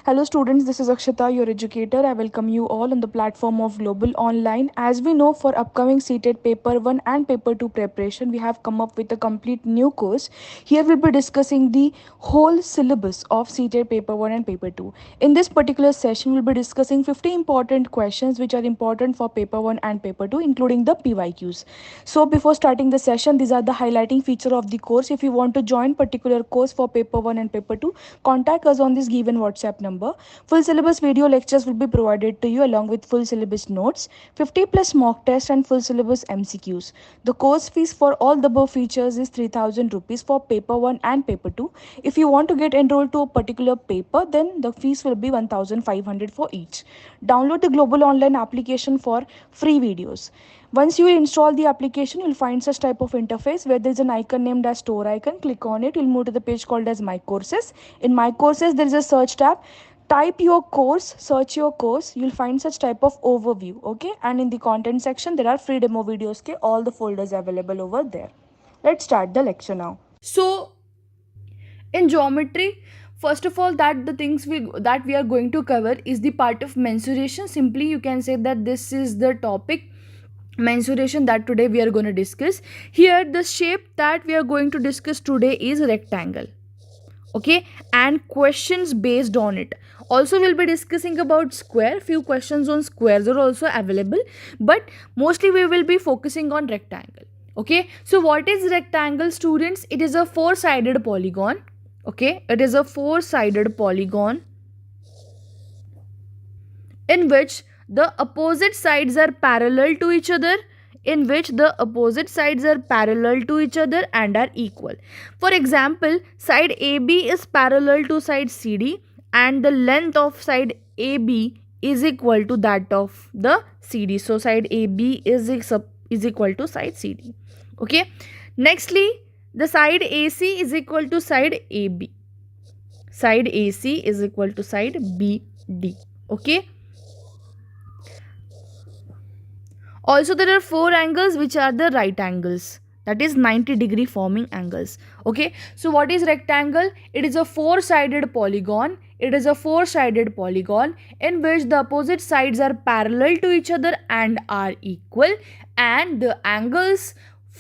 Hello students, this is Akshita, your educator. I welcome you all on the platform of Global Online. As we know, for upcoming CTET Paper 1 and Paper 2 preparation, we have come up with a complete new course. Here we'll be discussing the whole syllabus of CTET Paper 1 and Paper 2. In this particular session, we'll be discussing 50 important questions which are important for Paper 1 and Paper 2, including the PYQs. So before starting the session, these are the highlighting feature of the course. If you want to join particular course for Paper 1 and Paper 2, contact us on this given WhatsApp number. Full syllabus video lectures will be provided to you along with full syllabus notes, 50 plus mock test and full syllabus MCQs. The course fees for all the above features is 3000 rupees for paper 1 and paper 2. If you want to get enrolled to a particular paper, then the fees will be 1500 for each. Download the Global Online application for free videos. Once you install the application, you'll find such type of interface where there's an icon named as store icon. Click on it. You'll move to the page called as My Courses. In My Courses, there is a search tab. Type your course, search your course. You'll find such type of overview. Okay. And in the content section, there are free demo videos. Okay. All the folders available over there. Let's start the lecture now. So, in geometry, first of all, that the things we are going to cover is the part of mensuration. Simply, you can say that this is the topic mensuration that today we are going to discuss. Here the shape that we are going to discuss today is rectangle, okay, and questions based on it. Also we'll be discussing about square. Few questions on squares are also available, but mostly we will be focusing on rectangle. Okay, so what is rectangle, students? It is a four-sided polygon. Okay, it is a four-sided polygon in which the opposite sides are parallel to each other, and are equal. For example, side AB is parallel to side CD and the length of side AB is equal to that of the CD. So side AB is equal to side CD. Okay. Nextly, the side AC is equal to side AB. Side AC is equal to side BD. Okay. Also, there are four angles which are the right angles, that is 90-degree forming angles. Okay, so what is rectangle? It is a four-sided polygon. It is a four-sided polygon in which the opposite sides are parallel to each other and are equal, and the angles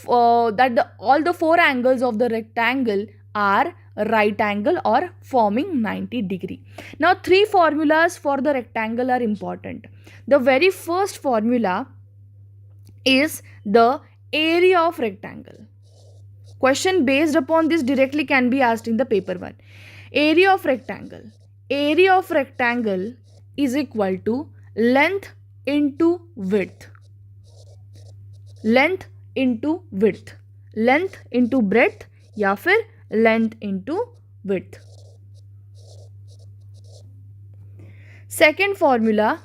all the four angles of the rectangle are right angle or forming 90-degree. Now, three formulas for the rectangle are important. The very first formula is the area of rectangle. Question based upon this directly can be asked in the paper 1. Area of rectangle. Area of rectangle is equal to length into width. Length into width. Length into breadth या फिर length into width. Second formula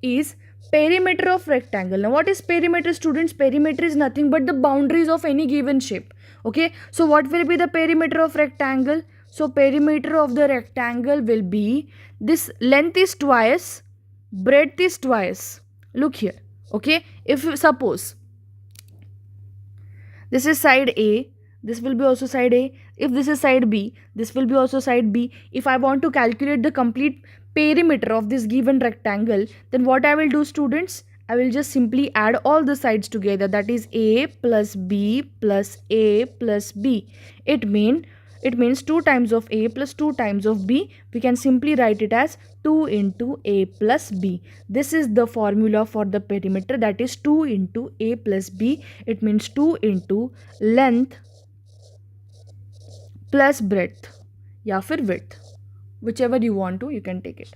is perimeter of rectangle. Now what is perimeter, students? Perimeter is nothing but the boundaries of any given shape. Okay, so what will be the perimeter of rectangle? So perimeter of the rectangle will be, this length is twice, breadth is twice. Look here. Okay, if suppose this is side A, this will be also side A. If this is side B, this will be also side B. If I want to calculate the complete perimeter of this given rectangle, then what I will do, students? I will just simply add all the sides together, that is A plus B plus A plus B. It means 2 times of A plus 2 times of B. We can simply write it as 2 into A plus B. This is the formula for the perimeter, that is 2 into A plus B. It means 2 into length plus breadth या फिर width. Whichever you want to, you can take it.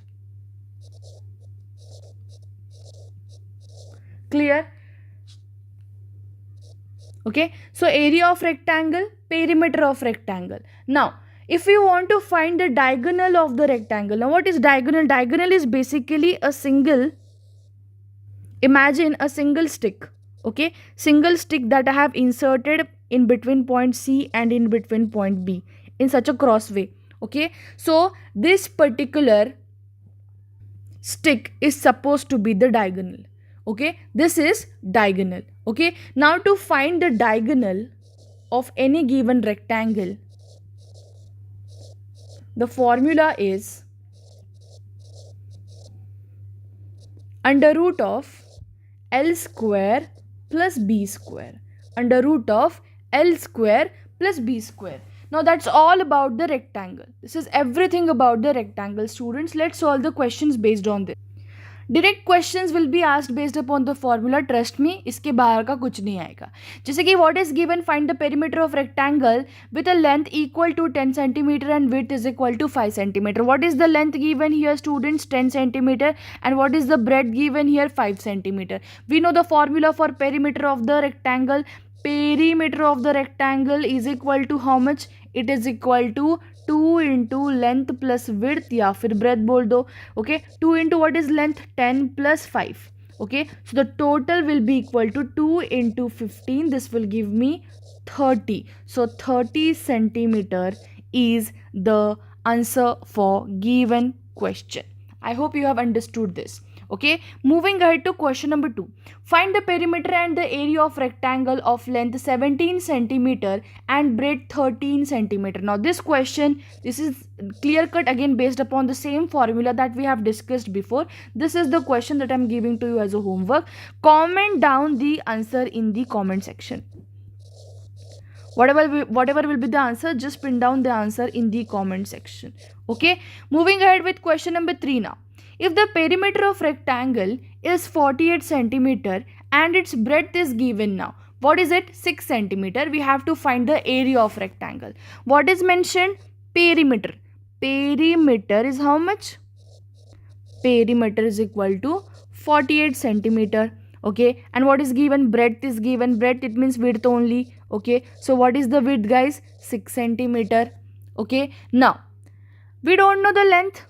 Clear? Okay, so area of rectangle, perimeter of rectangle. Now, if you want to find the diagonal of the rectangle, now what is diagonal? Diagonal is basically a single, imagine a single stick. Okay, single stick that I have inserted in between point C and in between point B in such a cross way. Okay, so this particular stick is supposed to be the diagonal. Okay, this is diagonal. Okay, now to find the diagonal of any given rectangle, the formula is under root of L square plus B square. Under root of L square plus B square. Now that's all about the rectangle. This is everything about the rectangle, students. Let's solve the questions based on this. Direct questions will be asked based upon the formula, trust me, इसके बाहर का कुछ नहीं आएगा. जैसे कि what is given, find the perimeter of rectangle with a length equal to 10 centimetre and width is equal to 5 centimetre. What is the length given here students, 10 centimetre, and what is the breadth given here, 5 centimetre. We know the formula for perimeter of the rectangle. Perimeter of the rectangle is equal to how much? It is equal to 2 into length plus width, या फिर breadth बोल दो. Okay, 2 into what is length, 10 plus 5. Okay, so the total will be equal to 2 into 15. This will give me 30. So 30 centimeter is the answer for given question. I hope you have understood this. Okay, moving ahead to question number 2. Find the perimeter and the area of rectangle of length 17 centimeter and breadth 13 centimeter. Now this question, this is clear cut again based upon the same formula that we have discussed before. This is the question that I am giving to you as a homework. Comment down the answer in the comment section. Whatever will be the answer, just pin down the answer in the comment section. Okay, moving ahead with question number 3 now. If the perimeter of rectangle is 48 centimeter and its breadth is given now, what is it? 6 centimeter. We have to find the area of rectangle. What is mentioned? Perimeter. Perimeter is how much? Perimeter is equal to 48 centimeter. Okay, and what is given? Breadth is given. Breadth, it means width only. Okay, so what is the width, guys? 6 centimeter. Okay, now we don't know the length,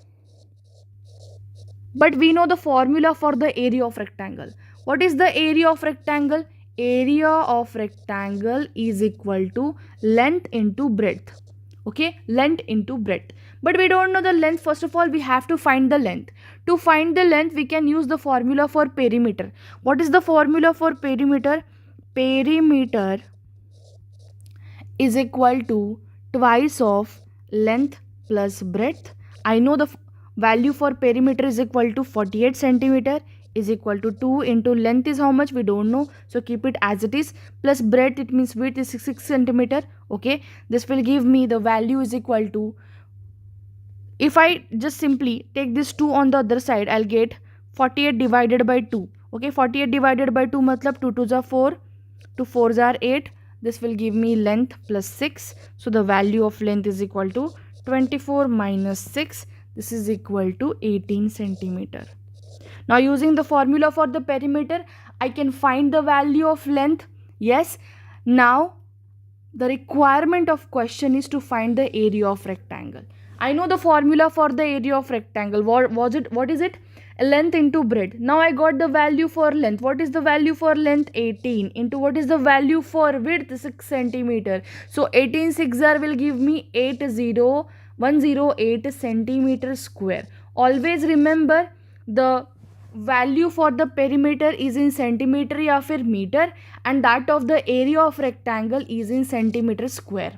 but we know the formula for the area of rectangle. What is the area of rectangle? Area of rectangle is equal to length into breadth. Okay, length into breadth. But we don't know the length. First of all, we have to find the length. To find the length, we can use the formula for perimeter. What is the formula for perimeter? Perimeter is equal to twice of length plus breadth. I know the value for perimeter is equal to 48 centimeter is equal to 2 into length is how much? We don't know, so keep it as it is, plus breadth, it means width is 6 centimeter. Okay, this will give me the value is equal to, if I just simply take this 2 on the other side, I'll get 48 divided by 2. Okay, 48 divided by 2 matlab 2 2s are 4, 2 4s are 8. This will give me length plus 6. So the value of length is equal to 24 minus 6. This is equal to 18 centimeter. Now using the formula for the perimeter, I can find the value of length. Yes. Now the requirement of question is to find the area of rectangle. I know the formula for the area of rectangle. What is it? Length into breadth. Now I got the value for length. What is the value for length? 18 into what is the value for width? 6 centimeter. So 18 6 will give me 108 centimeter square. Always remember the value for the perimeter is in centimeter या फिर meter, and that of the area of rectangle is in centimeter square.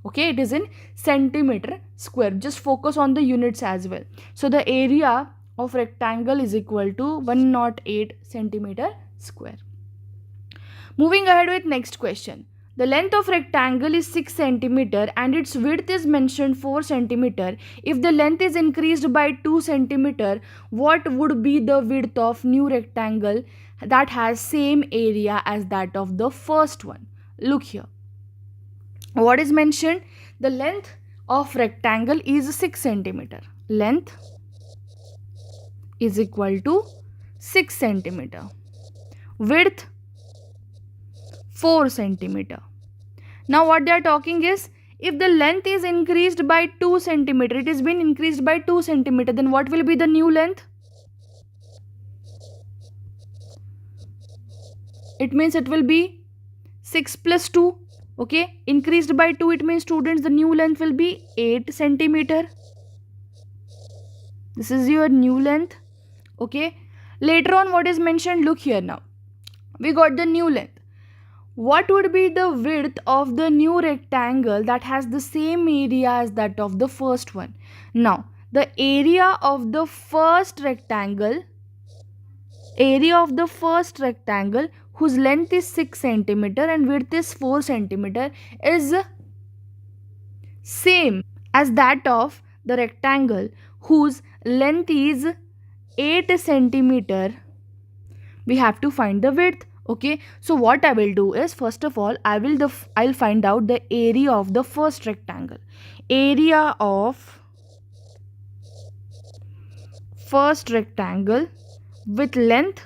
Okay, it is in centimeter square. Just focus on the units as well. So the area of rectangle is equal to 108 centimeter square. Moving ahead with next question. The length of rectangle is 6 centimeter and its width is mentioned 4 centimeter. If the length is increased by 2 centimeter, what would be the width of new rectangle that has same area as that of the first one? Look here. What is mentioned? The length of rectangle is 6 centimeter. Length is equal to 6 centimeter. Width 4 centimeter. Now what they are talking is, if the length is increased by 2 centimeter, it has been increased by 2 centimeter, then what will be the new length? It means it will be 6 plus 2. Okay, increased by 2, it means students the new length will be 8 centimeter. This is your new length. Okay, later on what is mentioned? Look here now. We got the new length. What would be the width of the new rectangle that has the same area as that of the first one? Now, the area of the first rectangle area of the first rectangle whose length is 6 centimeter and width is 4 centimeter is same as that of the rectangle whose length is 8 centimeter. We have to find the width. Okay, so what I will do is, first of all, I'll find out the area of the first rectangle. Area of first rectangle with length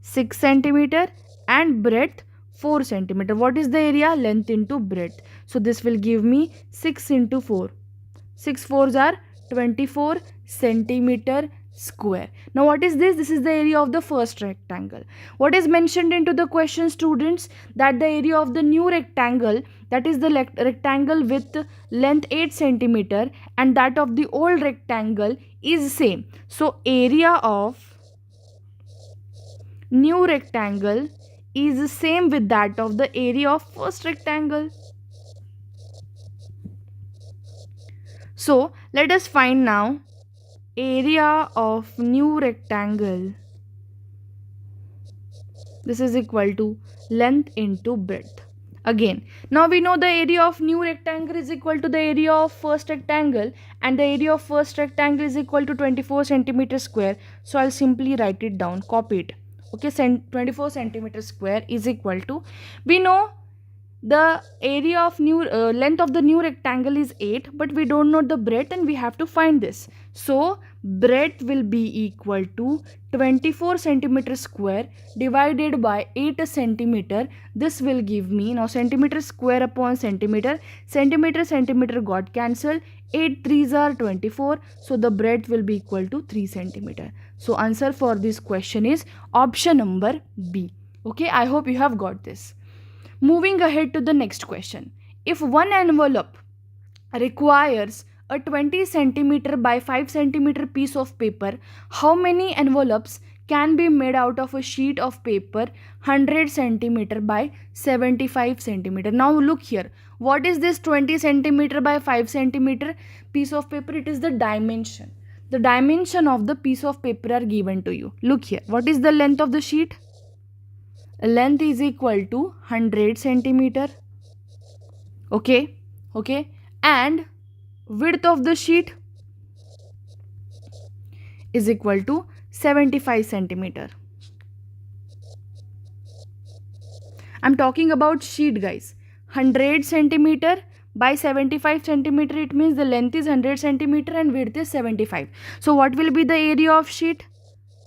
6 centimeter and breadth 4 centimeter. What is the area? Length into breadth. So this will give me 6 into 4. 6 fours are 24 centimeter square. Now what is this? This is the area of the first rectangle. What is mentioned into the question, students? That the area of the new rectangle, that is the rectangle with length 8 centimeter, and that of the old rectangle is same. So area of new rectangle is same with that of the area of first rectangle. So let us find now area of new rectangle. This is equal to length into breadth. Again, now we know the area of new rectangle is equal to the area of first rectangle, and the area of first rectangle is equal to 24 centimeter square. So I'll simply write it down, copy it. Okay, 24 centimeter square is equal to, we know the area of new length of the new rectangle is 8, but we don't know the breadth and we have to find this. So breadth will be equal to 24 centimeter square divided by 8 centimeter. This will give me, now centimeter square upon centimeter, centimeter got cancelled, 8 3s are 24, so the breadth will be equal to 3 centimeter. So answer for this question is option number B. Okay, I hope you have got this. Moving ahead to the next question. If one envelope requires a 20 centimeter by 5 centimeter piece of paper, how many envelopes can be made out of a sheet of paper 100 centimeter by 75 centimeter? Now look here. What is this 20 centimeter by 5 centimeter piece of paper? It is the dimension. The dimension of the piece of paper are given to you. Look here. What is the length of the sheet? Length is equal to 100 centimeter. Okay, and width of the sheet is equal to 75 centimeter. I'm talking about sheet, guys. 100 centimeter by 75 centimeter, it means the length is 100 centimeter and width is 75. So what will be the area of sheet?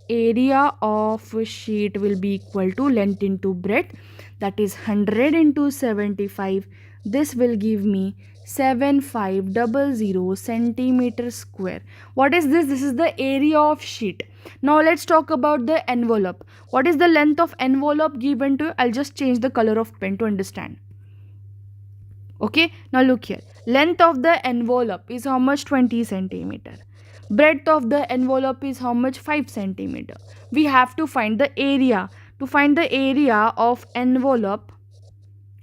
Area of sheet will be equal to length into breadth, that is 100 into 75. This will give me 7500 centimeter square. What is this? This is the area of sheet. Now let's talk about the envelope. What is the length of envelope given to you? I'll just change the color of pen to understand. Okay, now look here. Length of the envelope is how much? 20 centimeter. Breadth of the envelope is how much? 5 centimeter. We have to find the area. To find the area of envelope,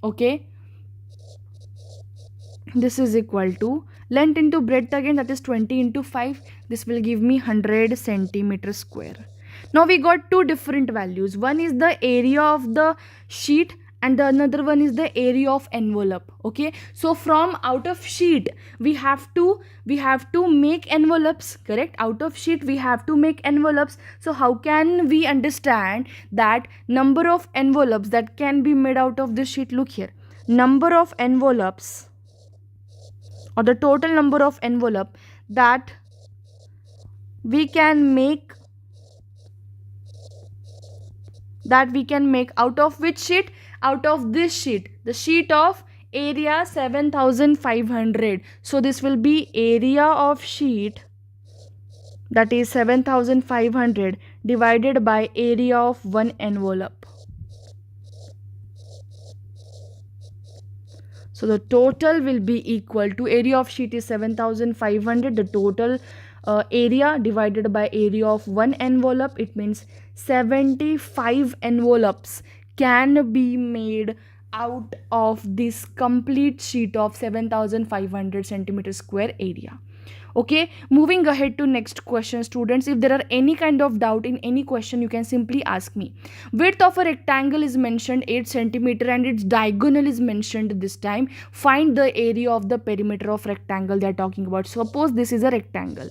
okay, this is equal to length into breadth again, that is 20 into 5. This will give me 100 centimeter square. Now we got two different values. One is the area of the sheet and the another one is the area of envelope. Okay, so from out of sheet we have to make envelopes, correct? Out of sheet we have to make envelopes. So how can we understand that number of envelopes that can be made out of this sheet? Look here, number of envelopes, or the total number of envelope that we can make out of which sheet? Out of this sheet, the sheet of area 7500. So this will be area of sheet, that is 7500 divided by area of one envelope. So the total will be equal to, area of sheet is 7500, the total area divided by area of one envelope, it means 75 envelopes can be made out of this complete sheet of 7500 centimeter square area. Okay, moving ahead to next question, students. If there are any kind of doubt in any question, you can simply ask me. Width of a rectangle is mentioned 8 centimeter and its diagonal is mentioned this time. Find the area of the perimeter of rectangle they are talking about. Suppose this is a rectangle.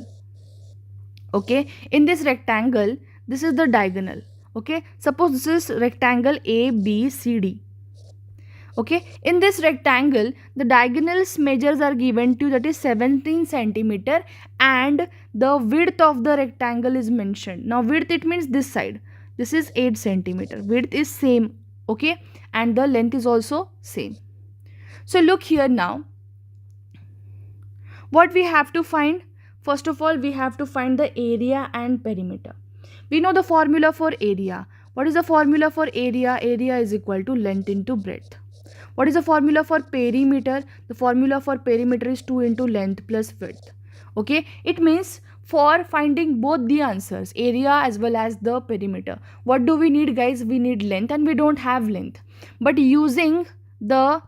Okay, in this rectangle, this is the diagonal. Okay, suppose this is rectangle ABCD. Okay, in this rectangle the diagonals measures are given to, that is 17 centimeter, and the width of the rectangle is mentioned. Now width, it means this side, this is 8 centimeter, width is same. Okay, and the length is also same. So look here now, what we have to find. First of all, we have to find the area and perimeter. We know the formula for area. What is the formula for area? Area is equal to length into breadth. What is the formula for perimeter? The formula for perimeter is 2 into length plus width. Okay, it means for finding both the answers, area as well as the perimeter, what do we need, guys? We need length, and we don't have length. But using the,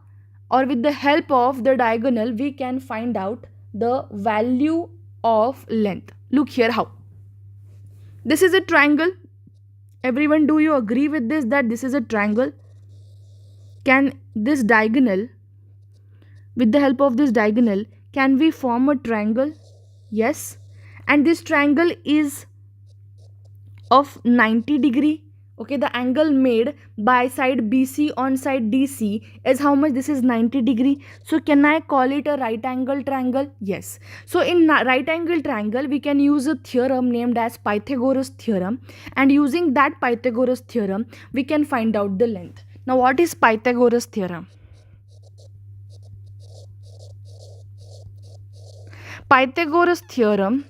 or with the help of the diagonal, we can find out the value of length. Look here how. This is a triangle. Everyone, do you agree with this, that this is a triangle? Can this diagonal, with the help of this diagonal, can we form a triangle? Yes. And this triangle is of 90 degree. Okay, the angle made by side BC on side DC is how much? This is 90 degree. So can I call it a right angle triangle? Yes. So in right angle triangle, we can use a theorem named as Pythagoras theorem, and using that Pythagoras theorem, we can find out the length. Now what is Pythagoras theorem? Pythagoras theorem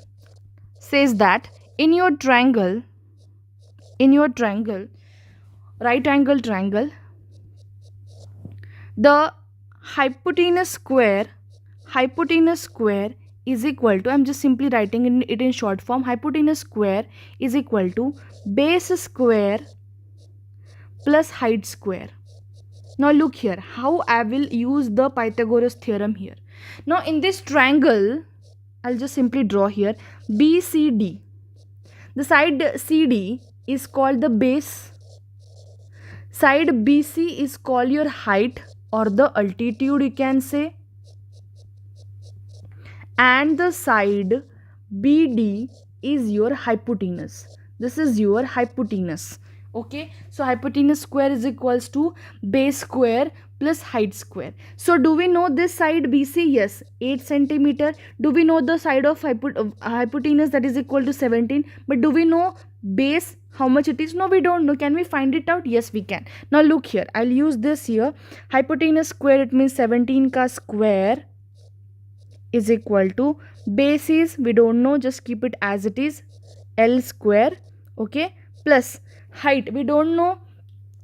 says that in your triangle, right angle triangle, the hypotenuse square is equal to, I'm just simply writing it in short form, hypotenuse square is equal to base square plus height square. Now look here how I will use the Pythagoras theorem here. Now in this triangle, I'll just simply draw here BCD. The side CD is called the base, side BC is called your height or the altitude, you can say, and the side BD is your hypotenuse. This is your hypotenuse. Okay, so hypotenuse square is equals to base square plus height square. So do we know this side BC? Yes, 8 centimeter. Do we know the side of hypotenuse, that is equal to 17? But do we know base, how much it is? No, we don't know. Can we find it out? Yes, we can. Now look here, I'll use this here. Hypotenuse square, it means 17 ka square is equal to base is, we don't know, just keep it as it is, L square. Okay, plus height, we don't know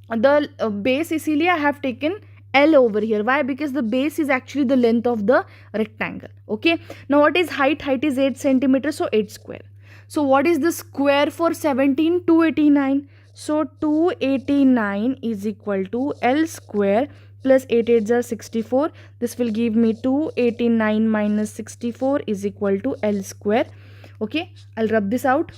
the base, isliye I have taken L over here. Why? Because the base is actually the length of the rectangle. Okay, now what is height? Height is 8 centimeters, so 8 square. So what is the square for 17? 289. So 289 is equal to L square plus 8 8s are 64. This will give me 289 minus 64 is equal to L square. Okay, I'll rub this out.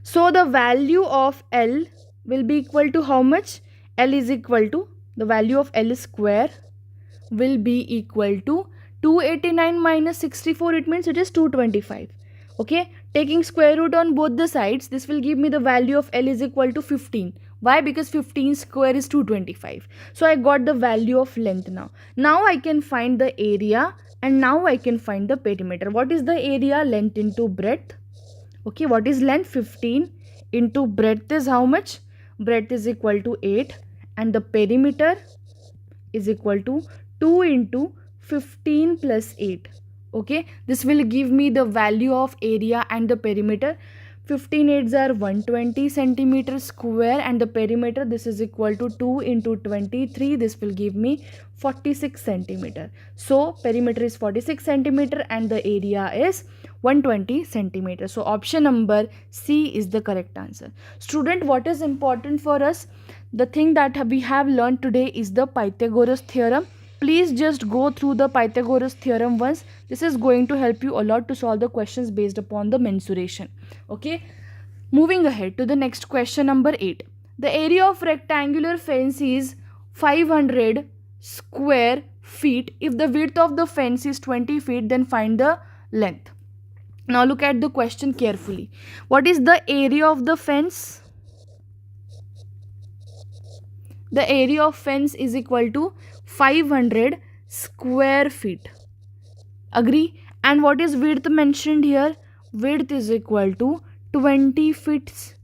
So the value of L will be equal to how much? L is equal to, the value of L square will be equal to 289 minus 64, it means it is 225. Okay, taking square root on both the sides, this will give me the value of L is equal to 15. Why? Because 15 square is 225. So I got the value of length now. Now I can find the area, and now I can find the perimeter. What is the area? Length into breadth. Okay, what is length? 15 into breadth is how much? Breadth is equal to 8, and the perimeter is equal to 2 into 15 plus 8. Okay, this will give me the value of area and the perimeter. 15 8s are 120 centimeters square, and the perimeter, this is equal to 2 into 23. This will give me 46 centimeter. So perimeter is 46 centimeter and the area is 120 centimeter. So option number C is the correct answer. Student, what is important for us? The thing that we have learned today is the Pythagoras theorem. Please just go through the Pythagoras theorem once. This is going to help you a lot to solve the questions based upon the mensuration. Okay, moving ahead to the next question, number 8. The area of rectangular fence is 500 square feet. If the width of the fence is 20 feet, then find the length. Now look at the question carefully. What is the area of the fence? The area of fence is equal to 500 square feet. Agree? And what is width mentioned here? Width is equal to 20 feet.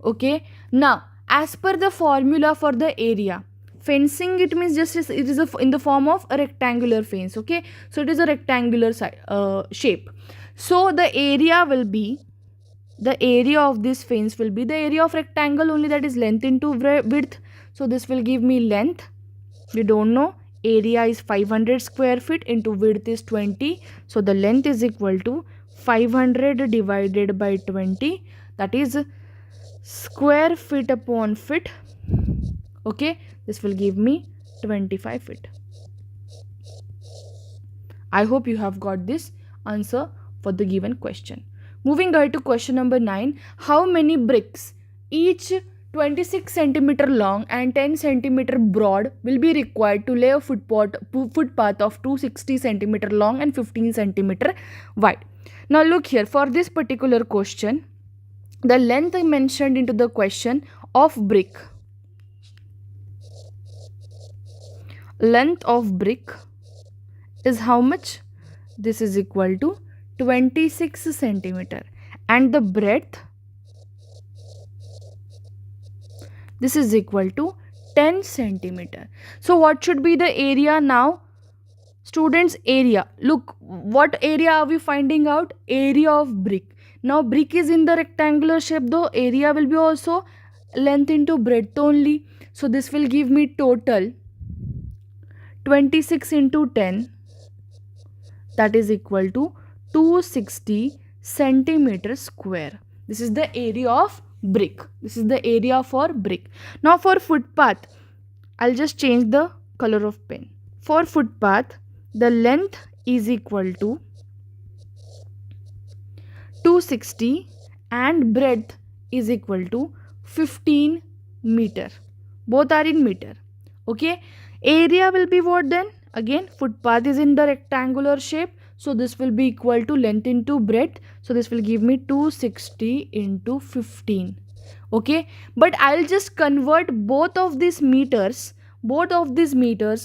Okay. Now, as per the formula for the area, fencing, it means just it is in the form of a rectangular fence. Okay. So it is a rectangular shape. So the area will be, the area of this fence will be the area of rectangle only, that is length into width. So this will give me length. We don't know. Area is 500 square feet into width is 20. So the length is equal to 500 divided by 20. That is square feet upon feet. Okay. This will give me 25 feet. I hope you have got this answer for the given question. Moving ahead to question number 9. How many bricks, each 26 centimeter long and 10 centimeter broad, will be required to lay a footpath of 260 centimeter long and 15 centimeter wide? Now look here, for this particular question, the length mentioned into the question of brick, length of brick is how much? This is equal to 26 centimeter, and the breadth, this is equal to 10 centimeter. So what should be the area now? Students, area. Look, what area are we finding out? Area of brick. Now brick is in the rectangular shape, though area will be also length into breadth only. So this will give me total 26 into 10, that is equal to 260 centimeter square. This is the area of brick. This is the area for brick. Now for footpath, I'll just change the color of pen. For footpath, the length is equal to 260 and breadth is equal to 15 meter. Both are in meter. Okay. Area will be what then? Again, footpath is in the rectangular shape. So this will be equal to length into breadth. So this will give me 260 into 15. Okay. But I'll just convert both of these meters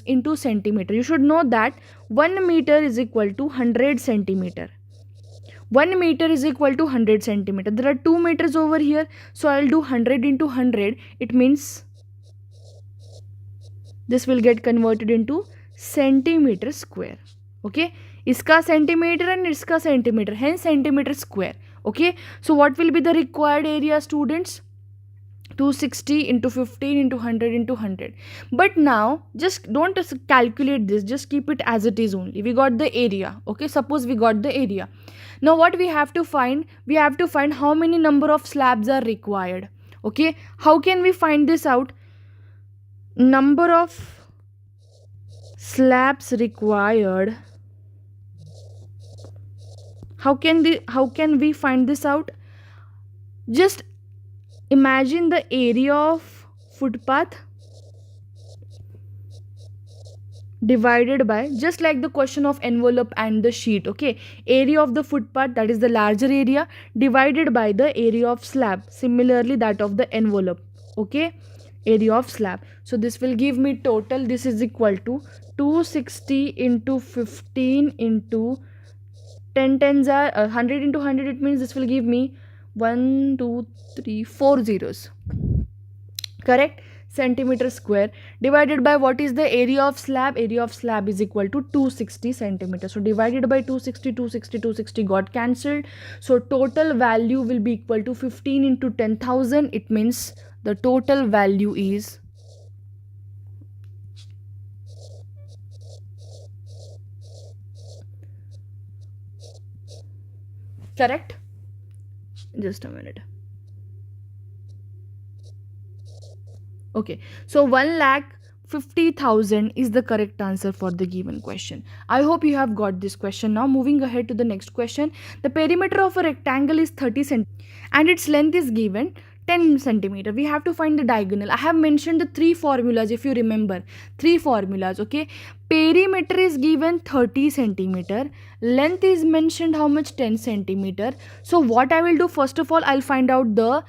into centimeter. You should know that 1 meter is equal to 100 centimeter. 1 meter is equal to 100 centimeter. There are 2 meters over here. So I'll do 100 into 100. It means this will get converted into centimeter square. Okay. Iska centimeter and iska centimeter. Hence centimeter square. Okay. So what will be the required area, students? 260 into 15 into 100 into 100. But now just don't calculate this. Just keep it as it is only. We got the area. Okay. Suppose we got the area. Now what we have to find? We have to find how many number of slabs are required. Okay. How can we find this out? Number of slabs required. How can we find this out? Just imagine the area of footpath divided by, just like the question of envelope and the sheet. Okay. Area of the footpath, that is the larger area, divided by the area of slab, similarly that of the envelope. Okay. Area of slab. So this will give me total, this is equal to 260 into 15 into 10 tens are 100 into 100. It means this will give me 1 2 3 4 zeros. Correct. Centimeter square divided by what is the area of slab? Area of slab is equal to 260 centimeters. So divided by 260 got cancelled. So total value will be equal to 15 into 10,000. It means the total value is correct. Just a minute. Okay, so 50,000 is the correct answer for the given question. I hope you have got this question. Now moving ahead to the next question. The perimeter of a rectangle is 30 centimeters and its length is given 10 centimeter. We have to find the diagonal. I have mentioned the three formulas, if you remember. Three formulas, okay? Perimeter is given 30 centimeter. Length is mentioned how much? 10 centimeter. So what I will do, first of all, I'll find out the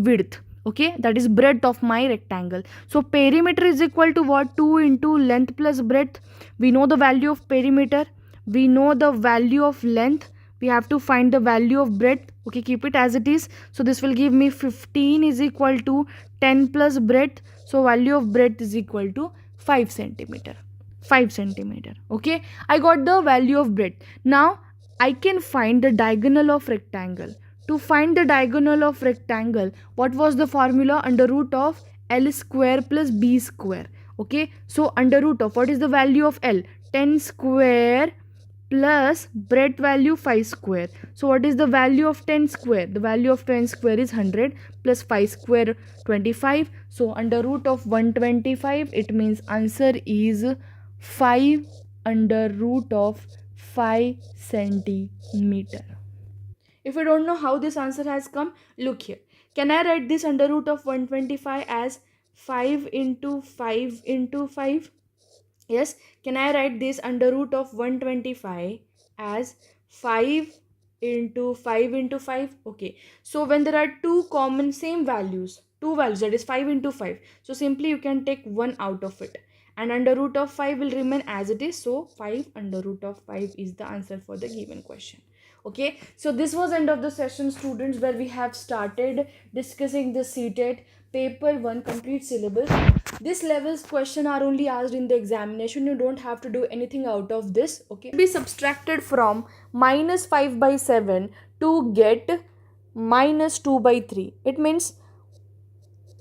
width. Okay, that is breadth of my rectangle. So perimeter is equal to what? 2 into length plus breadth. We know the value of perimeter, we know the value of length, we have to find the value of breadth. Okay, keep it as it is. So this will give me 15 is equal to 10 plus breadth. So value of breadth is equal to 5 centimeter. 5 centimeter. Okay, I got the value of breadth. Now I can find the diagonal of rectangle. To find the diagonal of rectangle, what was the formula? Under root of L square plus B square. Okay, so under root of, what is the value of L? 10 square plus breadth value 5 square. So what is the value of 10 square? The value of 10 square is 100 plus 5 square 25. So under root of 125, it means answer is 5 under root of 5 centimeter. If you don't know how this answer has come, look here. Can I write this under root of 125 as 5 into 5 into 5? Yes. Can I write this under root of 125 as 5 into 5 into 5? Okay. So when there are two common same values, two values, that is 5 into 5. So simply you can take one out of it. And under root of 5 will remain as it is. So 5 under root of 5 is the answer for the given question. Okay, so this was end of the session, students, where we have started discussing the CTET paper 1 complete syllabus. This level's question are only asked in the examination. You don't have to do anything out of this. Okay, be subtracted from minus 5 by 7 to get minus 2 by 3. It means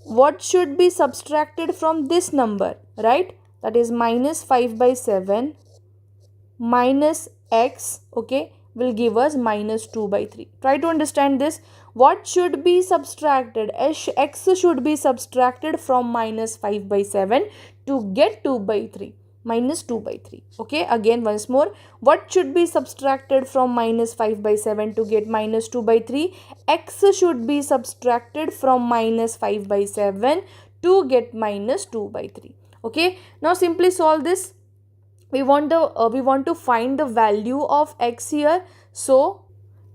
what should be subtracted from this number, right? That is minus 5 by 7 minus x, okay, will give us minus 2 by 3. Try to understand this. What should be subtracted? X should be subtracted from minus 5 by 7 to get 2 by 3. Minus 2 by 3. Okay, again once more. What should be subtracted from minus 5 by 7 to get minus 2 by 3? X should be subtracted from minus 5 by 7 to get minus 2 by 3. Okay, now simply solve this. We want to find the value of x here, so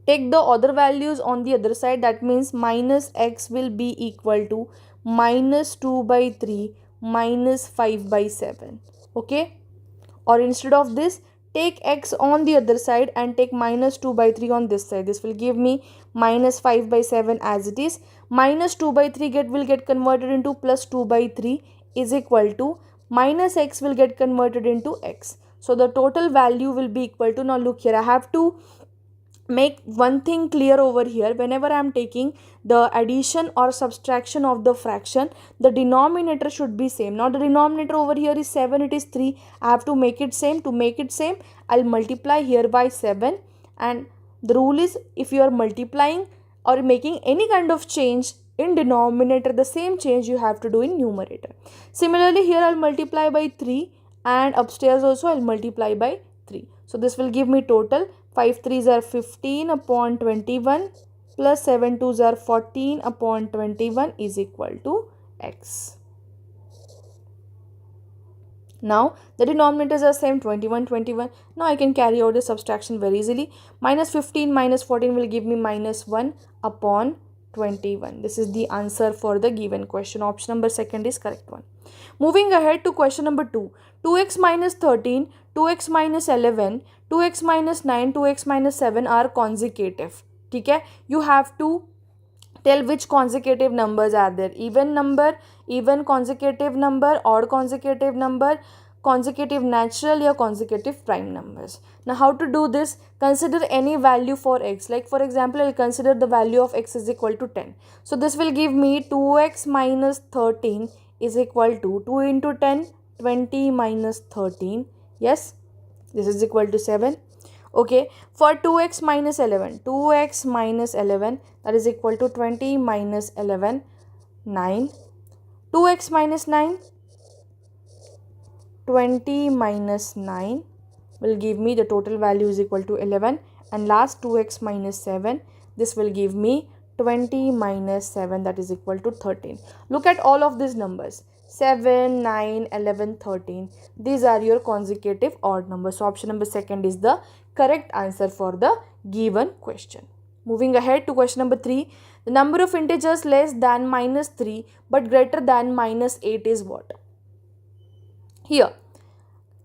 take the other values on the other side. That means minus x will be equal to minus 2 by 3 minus 5 by 7. Okay, or instead of this, take x on the other side and take minus 2 by 3 on this side. This will give me minus 5 by 7 as it is. Minus 2 by 3 will get converted into plus 2 by 3 is equal to minus x will get converted into x. So the total value will be equal to, now look here, I have to make one thing clear over here. Whenever I am taking the addition or subtraction of the fraction, the denominator should be same. Now the denominator over here is 7, it is 3. I have to make it same. To make it same, I'll multiply here by 7. And the rule is, if you are multiplying or making any kind of change in denominator, the same change you have to do in numerator. Similarly here I'll multiply by 3 and upstairs also I'll multiply by 3. So this will give me total 5 3s are 15 upon 21 plus 7 2s are 14 upon 21 is equal to x. Now the denominators are same, 21 21. Now I can carry out the subtraction very easily. Minus 15 minus 14 will give me minus 1 upon 21. This is the answer for the given question. Option number second is correct one. Moving ahead to question number 2. 2x minus 13, 2x minus 11, 2x minus 9, 2x minus 7 are consecutive. Okay? You have to tell which consecutive numbers are there. Even number, even consecutive number, odd consecutive number, consecutive natural or consecutive prime numbers. Now how to do this? Consider any value for x. Like for example, I will consider the value of x is equal to 10. So this will give me 2x minus 13 is equal to 2 into 10, 20 minus 13. Yes, this is equal to 7. Okay, for 2x minus 11, 2x minus 11, that is equal to 20 minus 11, 9. 2x minus 9, 20 minus 9 will give me the total value is equal to 11, and last 2x minus 7, this will give me 20 minus 7, that is equal to 13. Look at all of these numbers, 7, 9, 11, 13. These are your consecutive odd numbers. So option number second is the correct answer for the given question. Moving ahead to question number 3. The number of integers less than minus 3 but greater than minus 8 is what? Here,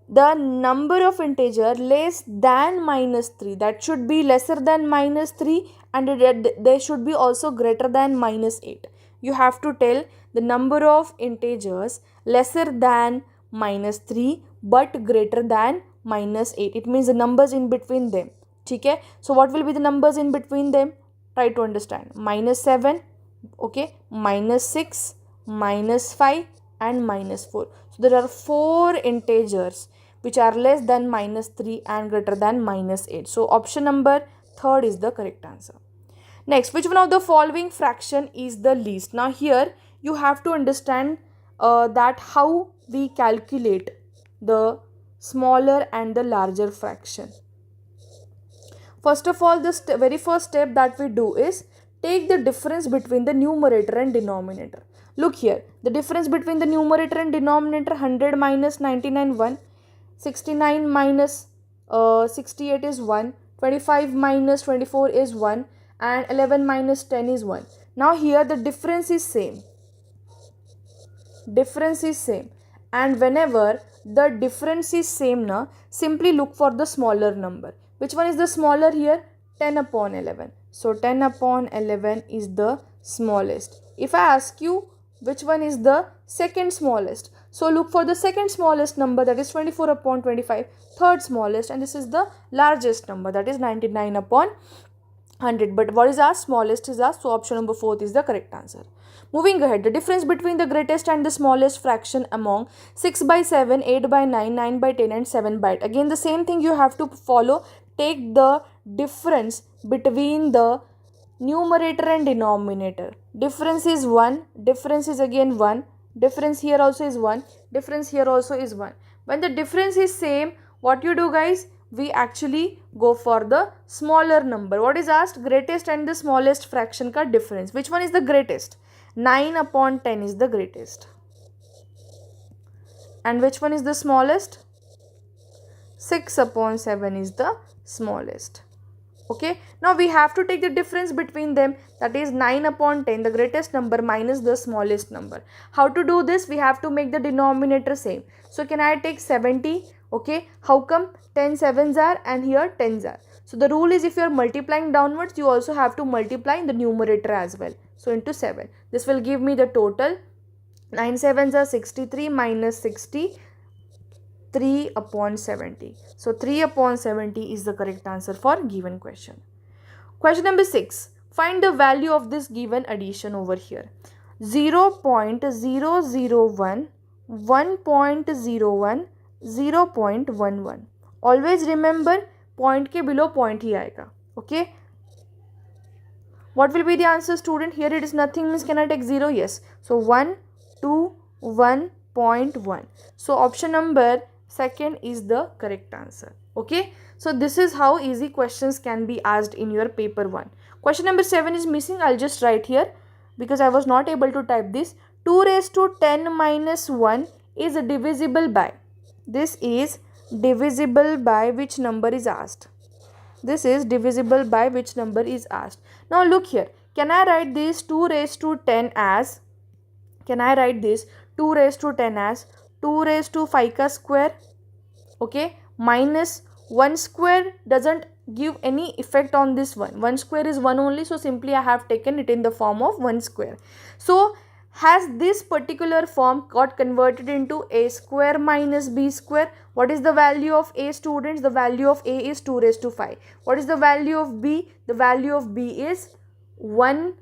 the number of integer less than minus 3, that should be lesser than minus 3, and they should be also greater than minus 8. You have to tell the number of integers lesser than minus 3 but greater than minus 8. It means the numbers in between them. Okay? So what will be the numbers in between them? Try to understand. Minus 7, okay, minus 6, minus 5 and minus 4. So there are 4 integers which are less than minus 3 and greater than minus 8. So option number third is the correct answer. Next, which one of the following fraction is the least? Now here you have to understand that how we calculate the smaller and the larger fraction. First of all, the very first step that we do is take the difference between the numerator and denominator. Look here, the difference between the numerator and denominator, 100 minus 99, 1. 69 minus 68 is 1. 25 minus 24 is 1. And 11 minus 10 is 1. Now here the difference is same. Difference is same. And whenever the difference is same, na, simply look for the smaller number. Which one is the smaller here? 10 upon 11. So 10 upon 11 is the smallest. If I ask you which one is the second smallest, so look for the second smallest number, that is 24 upon 25, third smallest, and this is the largest number, that is 99 upon 100. But what is our smallest is asked, so option number 4 is the correct answer. Moving ahead, the difference between the greatest and the smallest fraction among 6 by 7, 8 by 9, 9 by 10 and 7 by 8. Again the same thing you have to follow. Take the difference between the numerator and denominator. Difference is 1, difference is again 1, difference here also is 1, difference here also is 1. When the difference is same, what you do guys? We actually go for the smaller number. What is asked? Greatest and the smallest fraction ka difference. Which one is the greatest? 9 upon 10 is the greatest. And which one is the smallest? 6 upon 7 is the smallest. Okay, now we have to take the difference between them, that is 9 upon 10, the greatest number minus the smallest number. How to do this? We have to make the denominator same. So can I take 70? Okay, how come? 10 sevens are and here 10s are. So the rule is if you are multiplying downwards, you also have to multiply in the numerator as well. So into 7. This will give me the total. 9 sevens are 63 minus 60. 3 upon 70. So 3 upon 70 is the correct answer for given question. Question number 6. Find the value of this given addition over here. 0.001, 1.01, 0.11. Always remember point ke below point hi aayega. Okay. What will be the answer, student? Here it is nothing, means can I take 0? Yes. So 1, 2, 1.1. So option number second is the correct answer. Okay, so this is how easy questions can be asked in your paper 1. Question number 7 is missing. I'll just write here because I was not able to type this. 2 raised to 10 minus 1 is divisible by. This is divisible by which number is asked? This is divisible by which number is asked? Now look here. Can I write this 2 raised to 10 as? Can I write this 2 raised to 10 as 2 raised to 5 ka square? Okay, minus 1 square doesn't give any effect on this one. 1 square is 1 only, so simply I have taken it in the form of 1 square. So has this particular form got converted into a square minus b square? What is the value of a, students? The value of a is 2 raised to 5. What is the value of b? The value of b is 1.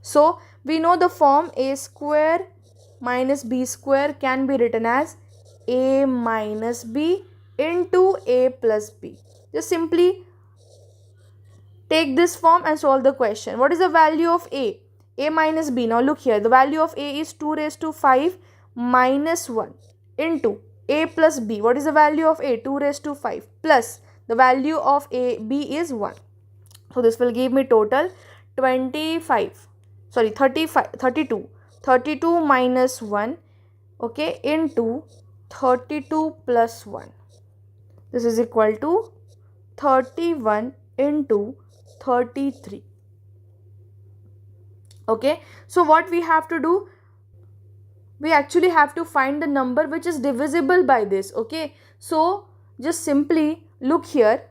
So we know the form a square minus b square can be written as a minus b into a plus b. Just simply take this form and solve the question. What is the value of a? A minus b. Now look here, the value of a is 2 raised to 5 minus 1 into a plus b. What is the value of a? 2 raised to 5 plus the value of a b is 1. So this will give me total 32 minus 1, okay, into 32 plus 1. This is equal to 31 into 33. Okay, so what we have to do, we actually have to find the number which is divisible by this. Okay, so just simply look here.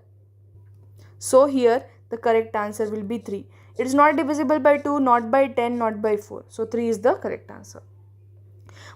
So here the correct answer will be 3. It is not divisible by 2, not by 10, not by 4. So 3 is the correct answer.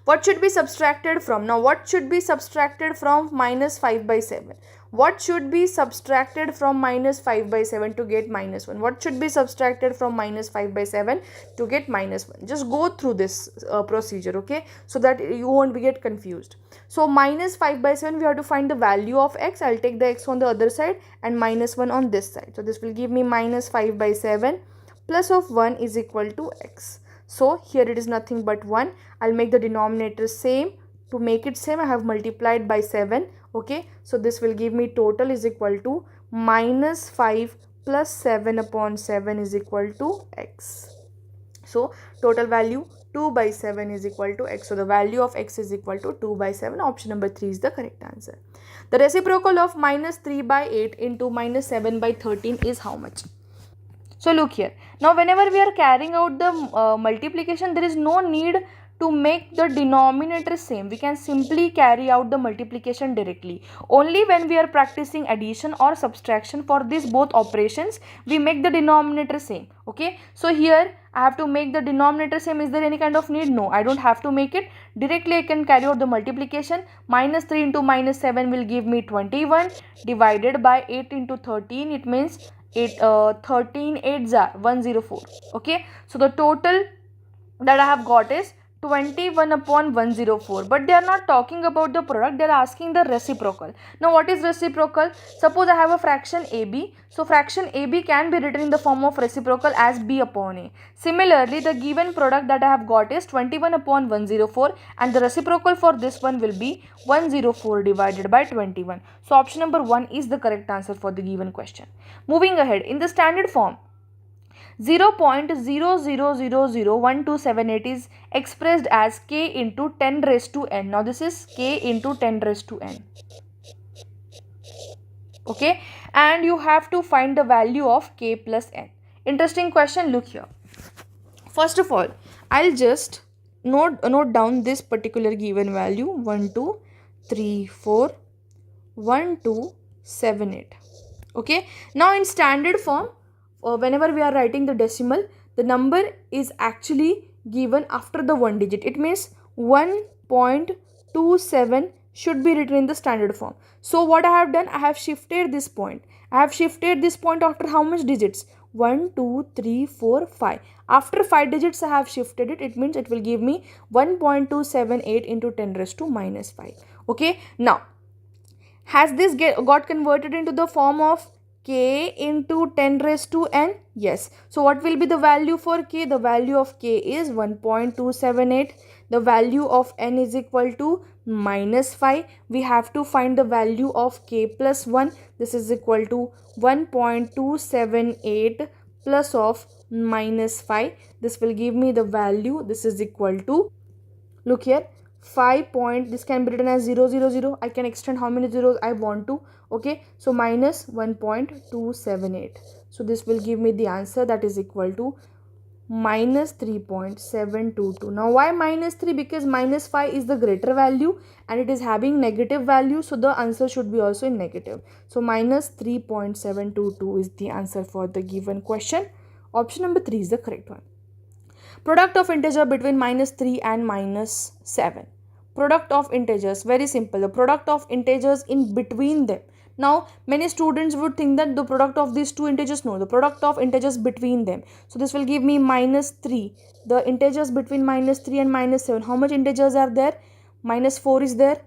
What should be subtracted from? Now what should be subtracted from minus 5 by 7? What should be subtracted from minus 5 by 7 to get minus 1? What should be subtracted from minus 5 by 7 to get minus 1? Just go through this procedure, okay, so that you won't get confused. So minus 5 by 7, we have to find the value of x. I'll take the x on the other side and minus 1 on this side. So this will give me minus 5 by 7 plus of 1 is equal to x. So here it is nothing but 1. I'll make the denominator same. To make it same, I have multiplied by 7. Okay, so this will give me total is equal to minus 5 plus 7 upon 7 is equal to x. So total value 2 by 7 is equal to x. So the value of x is equal to 2 by 7. Option number 3 is the correct answer. The reciprocal of minus 3 by 8 into minus 7 by 13 is how much? So look here. Now whenever we are carrying out the multiplication, there is no need to make the denominator same. We can simply carry out the multiplication directly. Only when we are practicing addition or subtraction for these both operations, we make the denominator same. Okay, so here I have to make the denominator same. Is there any kind of need? No, I don't have to make it. Directly I can carry out the multiplication. Minus 3 into minus 7 will give me 21 divided by 8 into 13. It means 13 8s are 104. Okay, so the total that I have got is 21 upon 104, but they are not talking about the product, they are asking the reciprocal. Now what is reciprocal? Suppose I have a fraction AB, so fraction AB can be written in the form of reciprocal as B upon A. Similarly, the given product that I have got is 21 upon 104 and the reciprocal for this one will be 104 divided by 21. So option number 1 is the correct answer for the given question. Moving ahead, in the standard form, 0.00001278 is expressed as k into 10 raised to n. Now this is k into 10 raised to n. Okay, and you have to find the value of k plus n. Interesting question, look here. First of all, I'll just note down this particular given value 1 2 3 4 1 2 7 8. Okay, now in standard form, whenever we are writing the decimal, the number is actually given after the 1 digit. It means 1.27 should be written in the standard form. So what I have done, I have shifted this point. I have shifted this point after how much digits? 1 2 3 4 5. After 5 digits I have shifted it. It means it will give me 1.278 into 10 raised to minus 5. Okay, now has this got converted into the form of k into 10 raised to n? Yes. So what will be the value for k? The value of k is 1.278. The value of n is equal to minus 5. We have to find the value of k plus 1. This is equal to 1.278 plus of minus 5. This will give me the value. This is equal to, look here, 5 point, this can be written as 0 0 0. I can extend how many zeros I want to. Okay, so minus 1.278. So this will give me the answer, that is equal to minus 3.722. Now why minus 3? Because minus 5 is the greater value and it is having negative value, so the answer should be also in negative. So minus 3.722 is the answer for the given question. Option number 3 is the correct one. Product of integer between minus 3 and minus 7. Product of integers, very simple. The product of integers in between them. Now many students would think that the product of these two integers, no, the product of integers between them. So this will give me minus 3. The integers between minus 3 and minus 7. How much integers are there? Minus 4 is there.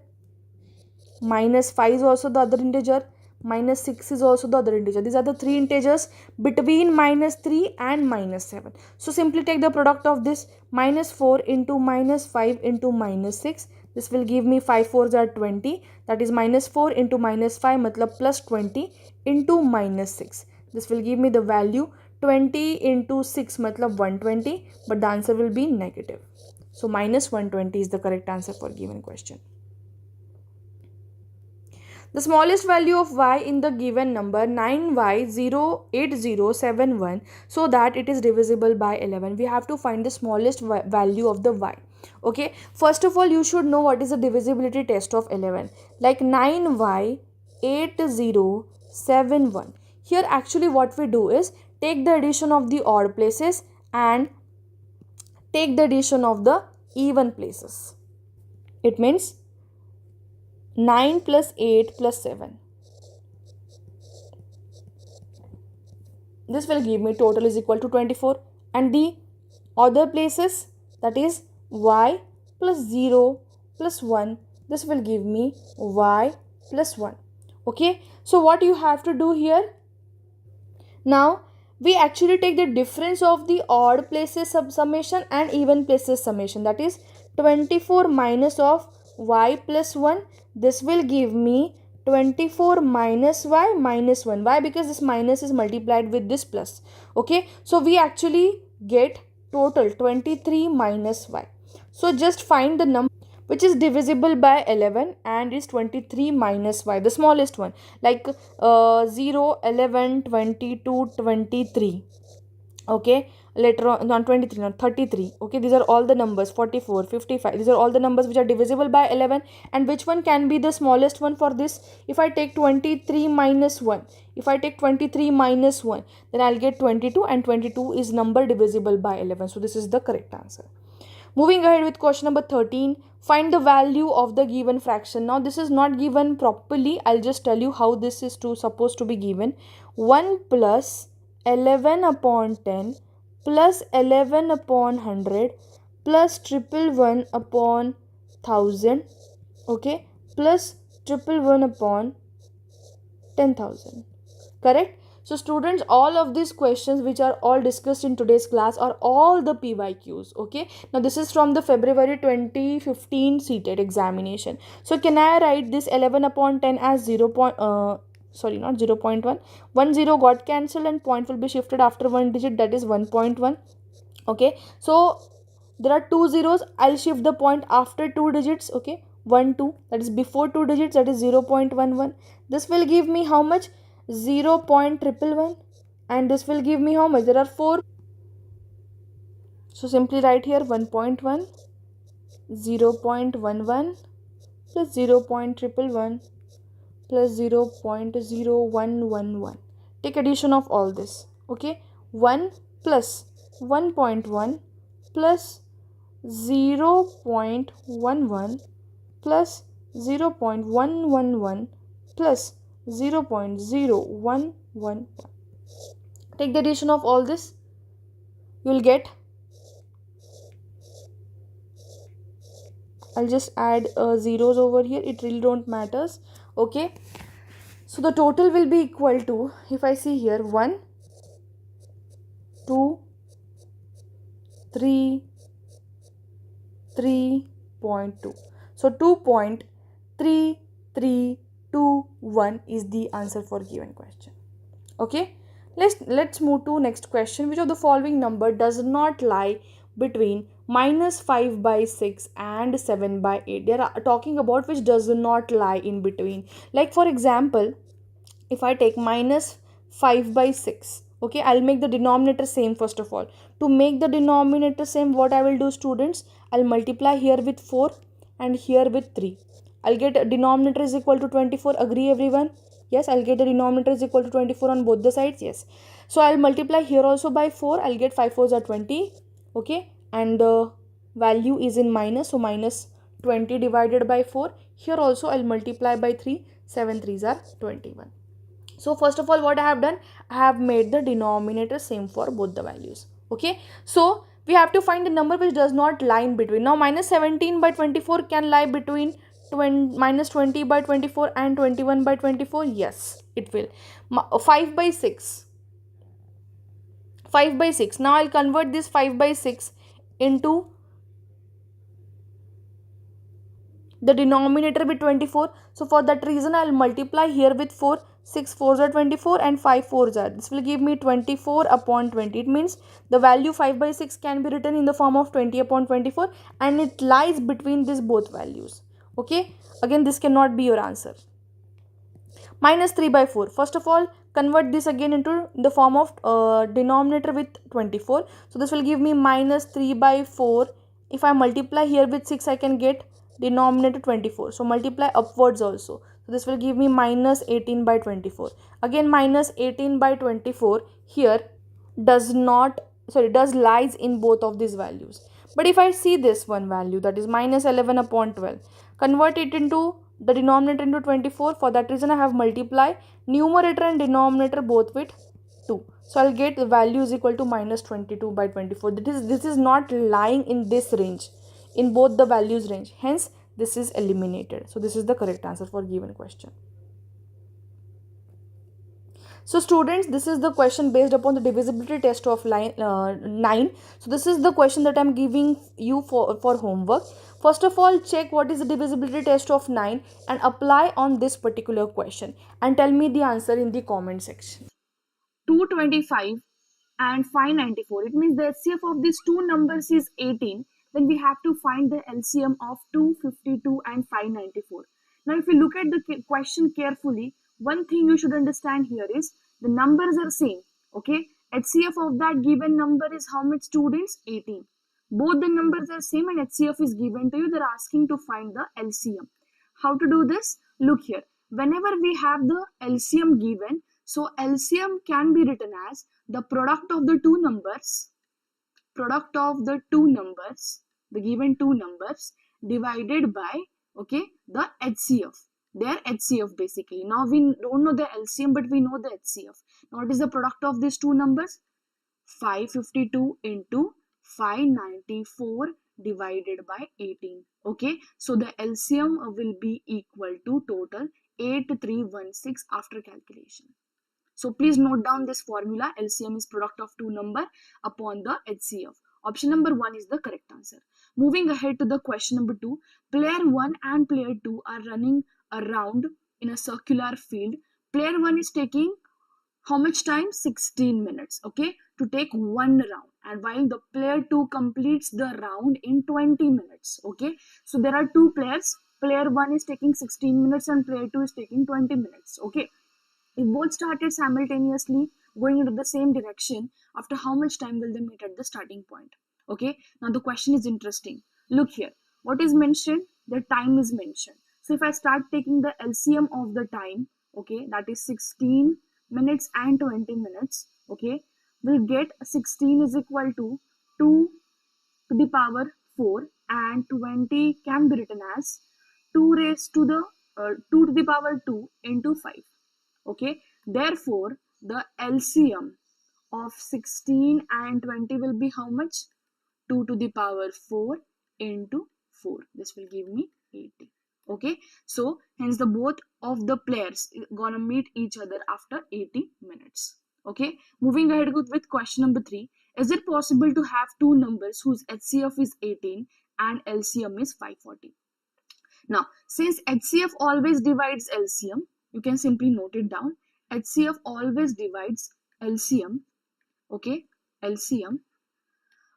Minus 5 is also the other integer. minus 6 is also the other integer. These are the three integers between minus 3 and minus 7. So simply take the product of this, minus 4 into minus 5 into minus 6. This will give me 5 4s are 20. That is minus 4 into minus 5 matlab plus 20 into minus 6. This will give me the value 20 into 6 matlab 120, but the answer will be negative. So minus 120 is the correct answer for given question. The smallest value of y in the given number 9y08071, so that it is divisible by 11. We have to find the smallest value of the y. Okay, first of all you should know what is the divisibility test of 11. Like 9y8071. Here actually what we do is take the addition of the odd places and take the addition of the even places. It means 9 plus 8 plus 7. This will give me total is equal to 24. And the other places, that is y plus 0 plus 1. This will give me y plus 1. Okay. So what you have to do here? Now we actually take the difference of the odd places summation and even places summation. That is 24 minus of y plus 1. This will give me 24 minus y minus 1. Why? Because this minus is multiplied with this plus. Okay. So we actually get total 23 minus y. So just find the number which is divisible by 11 and is 23 minus y, the smallest one. Like 0, 11, 22, 23. Okay. Later on, not 23, not 33. Okay, these are all the numbers, 44, 55. These are all the numbers which are divisible by 11. And which one can be the smallest one for this? If I take 23 minus 1, if I take 23 minus 1, then I'll get 22, and 22 is number divisible by 11. So this is the correct answer. Moving ahead with question number 13. Find the value of the given fraction. Now this is not given properly. I'll just tell you how this is supposed to be given. 1 plus 11 upon 10 plus 11 upon 100 plus 111 upon 1000, okay, plus 111 upon 10,000. Correct? So students, all of these questions which are all discussed in today's class are all the PYQs. Okay. Now this is from the February 2015 CTET examination. So can I write this 11 upon 10 as 0. Sorry, not 0.1. 1 0 got cancelled and point will be shifted after one digit, that is 1.1. Okay. So there are two zeros. I'll shift the point after two digits. Okay. 1 2, that is before two digits, that is 0.11. This will give me how much? 0.111. And this will give me how much? There are 4. So simply write here 1.1, 0.11 plus 0.111 plus 0.0111. Take addition of all this. Okay. 1 plus 1.1 plus 0.11 plus 0.111 plus 0.0111. Take the addition of all this. You will get, I'll just add zeros over here. It really don't matters. Okay. So the total will be equal to, if I see here, 1, 2, 3, 3.2. So 2.3321 is the answer for given question. Okay. Let's move to next question. Which of the following number does not lie between minus 5 by 6 and 7 by 8? They are talking about which does not lie in between. Like for example, if I take minus 5 by 6, okay, I'll make the denominator same first of all. To make the denominator same, what I will do, students, I'll multiply here with 4 and here with 3. I'll get denominator is equal to 24. Agree everyone? Yes, I'll get the denominator is equal to 24 on both the sides. Yes. So I'll multiply here also by 4. I'll get 5 4s are 20. Okay. And the value is in minus. So minus 20 divided by 4. Here also I'll multiply by 3. 7 3s are 21. So first of all, what I have done, I have made the denominator same for both the values. Okay. So we have to find a number which does not lie in between. Now minus 17 by 24 can lie between minus 20 by 24 and 21 by 24? Yes, it will. 5 by 6. 5 by 6. Now I'll convert this 5 by 6 into the denominator with 24. So for that reason I'll multiply here with 4. 6 4s are 24 and 5 4s are. This will give me 24 upon 20. It means the value 5 by 6 can be written in the form of 20 upon 24, and it lies between these both values. Okay. Again, this cannot be your answer. Minus 3 by 4. First of all, convert this again into the form of denominator with 24. So this will give me minus 3 by 4. If I multiply here with 6, I can get denominator 24. So multiply upwards also. So this will give me minus 18 by 24. Again, minus 18 by 24 here does not, sorry, does lies in both of these values. But if I see this one value, that is minus 11 upon 12, convert it into the denominator into 24. For that reason I have multiplied numerator and denominator both with 2. So I'll get the value is equal to minus 22 by 24. This is not lying in this range, in both the values range. Hence, this is eliminated. So this is the correct answer for given question. So students, this is the question based upon the divisibility test of line 9. So this is the question that I am giving you for homework. First of all, check what is the divisibility test of 9 and apply on this particular question and tell me the answer in the comment section. 225 and 594. It means the HCF of these two numbers is 18. Then we have to find the LCM of 252 and 594. Now, if you look at the question carefully, one thing you should understand here is the numbers are same. Okay, HCF of that given number is how much, students? 18. Both the numbers are same and HCF is given to you. They're asking to find the LCM. How to do this? Look here. Whenever we have the LCM given, so LCM can be written as the product of the two numbers, the given two numbers divided by, okay, the HCF, their HCF basically. Now we don't know the LCM, but we know the HCF. Now what is the product of these two numbers? 552 into 594 divided by 18. Okay, so the LCM will be equal to total 8316 after calculation. So please note down this formula. LCM is product of two number upon the HCF. Option number 1 is the correct answer. Moving ahead to the question number 2. Player 1 and player 2 are running around in a circular field. Player 1 is taking how much time? 16 minutes, okay, to take one round, and while the player 2 completes the round in 20 minutes, okay. So there are two players. Player 1 is taking 16 minutes and player 2 is taking 20 minutes, okay. If both started simultaneously going into the same direction, after how much time will they meet at the starting point? Okay, now the question is interesting. Look here, what is mentioned? The time is mentioned. So if I start taking the LCM of the time, okay, that is 16 minutes and 20 minutes, okay, we'll get 16 is equal to 2 to the power 4 and 20 can be written as 2 raised to the 2 to the power 2 into 5. Okay, therefore the LCM of 16 and 20 will be how much? 2 to the power 4 into 4. This will give me 80. Okay, so hence the both of the players gonna meet each other after 80 minutes. Okay, moving ahead with question number 3. Is it possible to have two numbers whose HCF is 18 and LCM is 540? Now, since HCF always divides LCM, you can simply note it down. HCF always divides LCM. Okay, LCM.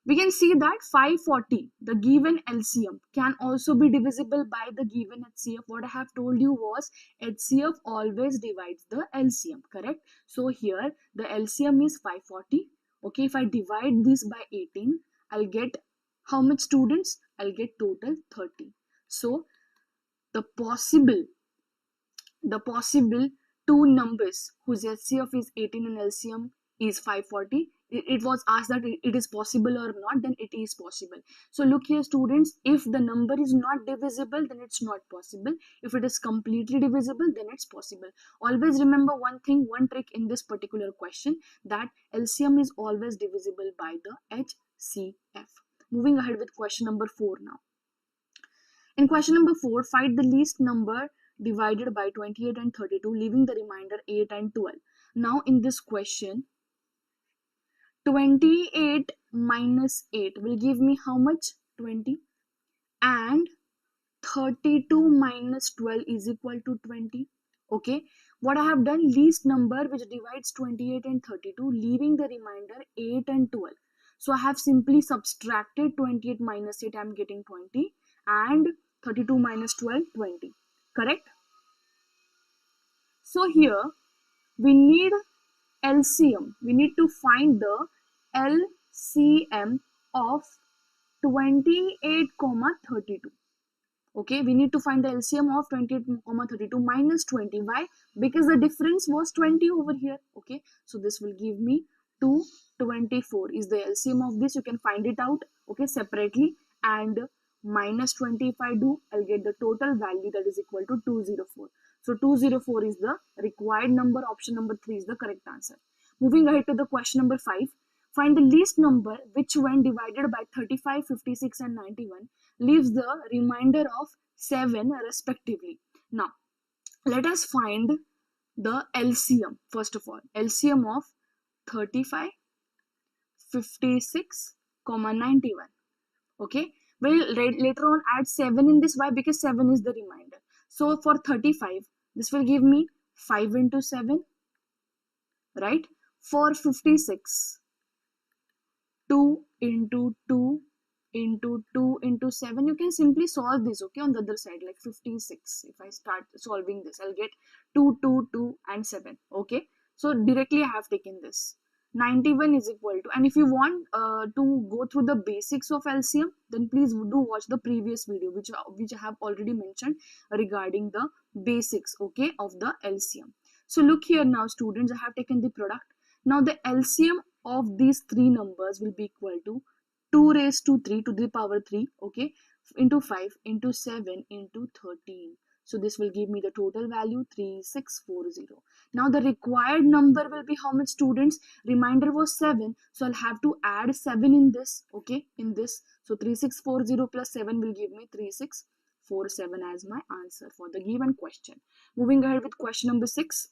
We can see that 540, the given LCM, can also be divisible by the given HCF. What I have told you was HCF always divides the LCM, correct? So here the LCM is 540. Okay, if I divide this by 18, I'll get how much, students? I'll get total 30. So the possible two numbers whose HCF is 18 and LCM is 540. It was asked that it is possible or not, then it is possible. So look here, students, if the number is not divisible, then it's not possible. If it is completely divisible, then it's possible. Always remember one thing, one trick in this particular question, that LCM is always divisible by the HCF. Moving ahead with question number 4 now. In question number 4, find the least number divided by 28 and 32, leaving the remainder 8 and 12. Now in this question, 28 minus 8 will give me how much? 20. And 32 minus 12 is equal to 20. Okay, what I have done, least number which divides 28 and 32, leaving the remainder 8 and 12. So I have simply subtracted 28 minus 8, I am getting 20, and 32 minus 12, 20. Correct? So here we need LCM. We need to find the LCM of 28, 32. Okay, we need to find the LCM of 28, 32 minus 20. Why? Because the difference was 20 over here. Okay, so this will give me 224 is the LCM of this. You can find it out, okay, separately, and minus 20 if I do, I'll get the total value that is equal to 204. So 204 is the required number. Option number 3 is the correct answer. Moving ahead to the question number 5. Find the least number which, when divided by 35, 56 and 91, leaves the remainder of 7 respectively. Now, let us find the LCM. First of all, LCM of 35, 56, 91. Okay, we'll later on add 7 in this. Why? Because 7 is the remainder. So for 35, this will give me 5 into 7, right? For 56, 2 into 2 into 2 into 7. You can simply solve this, okay, on the other side, like 56. If I start solving this, I'll get 2, 2, 2 and 7. Okay, so directly I have taken this. 91 is equal to, and if you want to go through the basics of LCM, then please do watch the previous video which I have already mentioned regarding the basics, okay, of the LCM. So look here now, students, I have taken the product. Now the LCM of these three numbers will be equal to 2 raised to 3 to the power 3, okay, into 5 into 7 into 13. So this will give me the total value 3640. Now the required number will be how much, students? Remainder was 7, so I'll have to add 7 in this, okay, in this. So 3640 plus 7 will give me 3647 as my answer for the given question. Moving ahead with question number 6.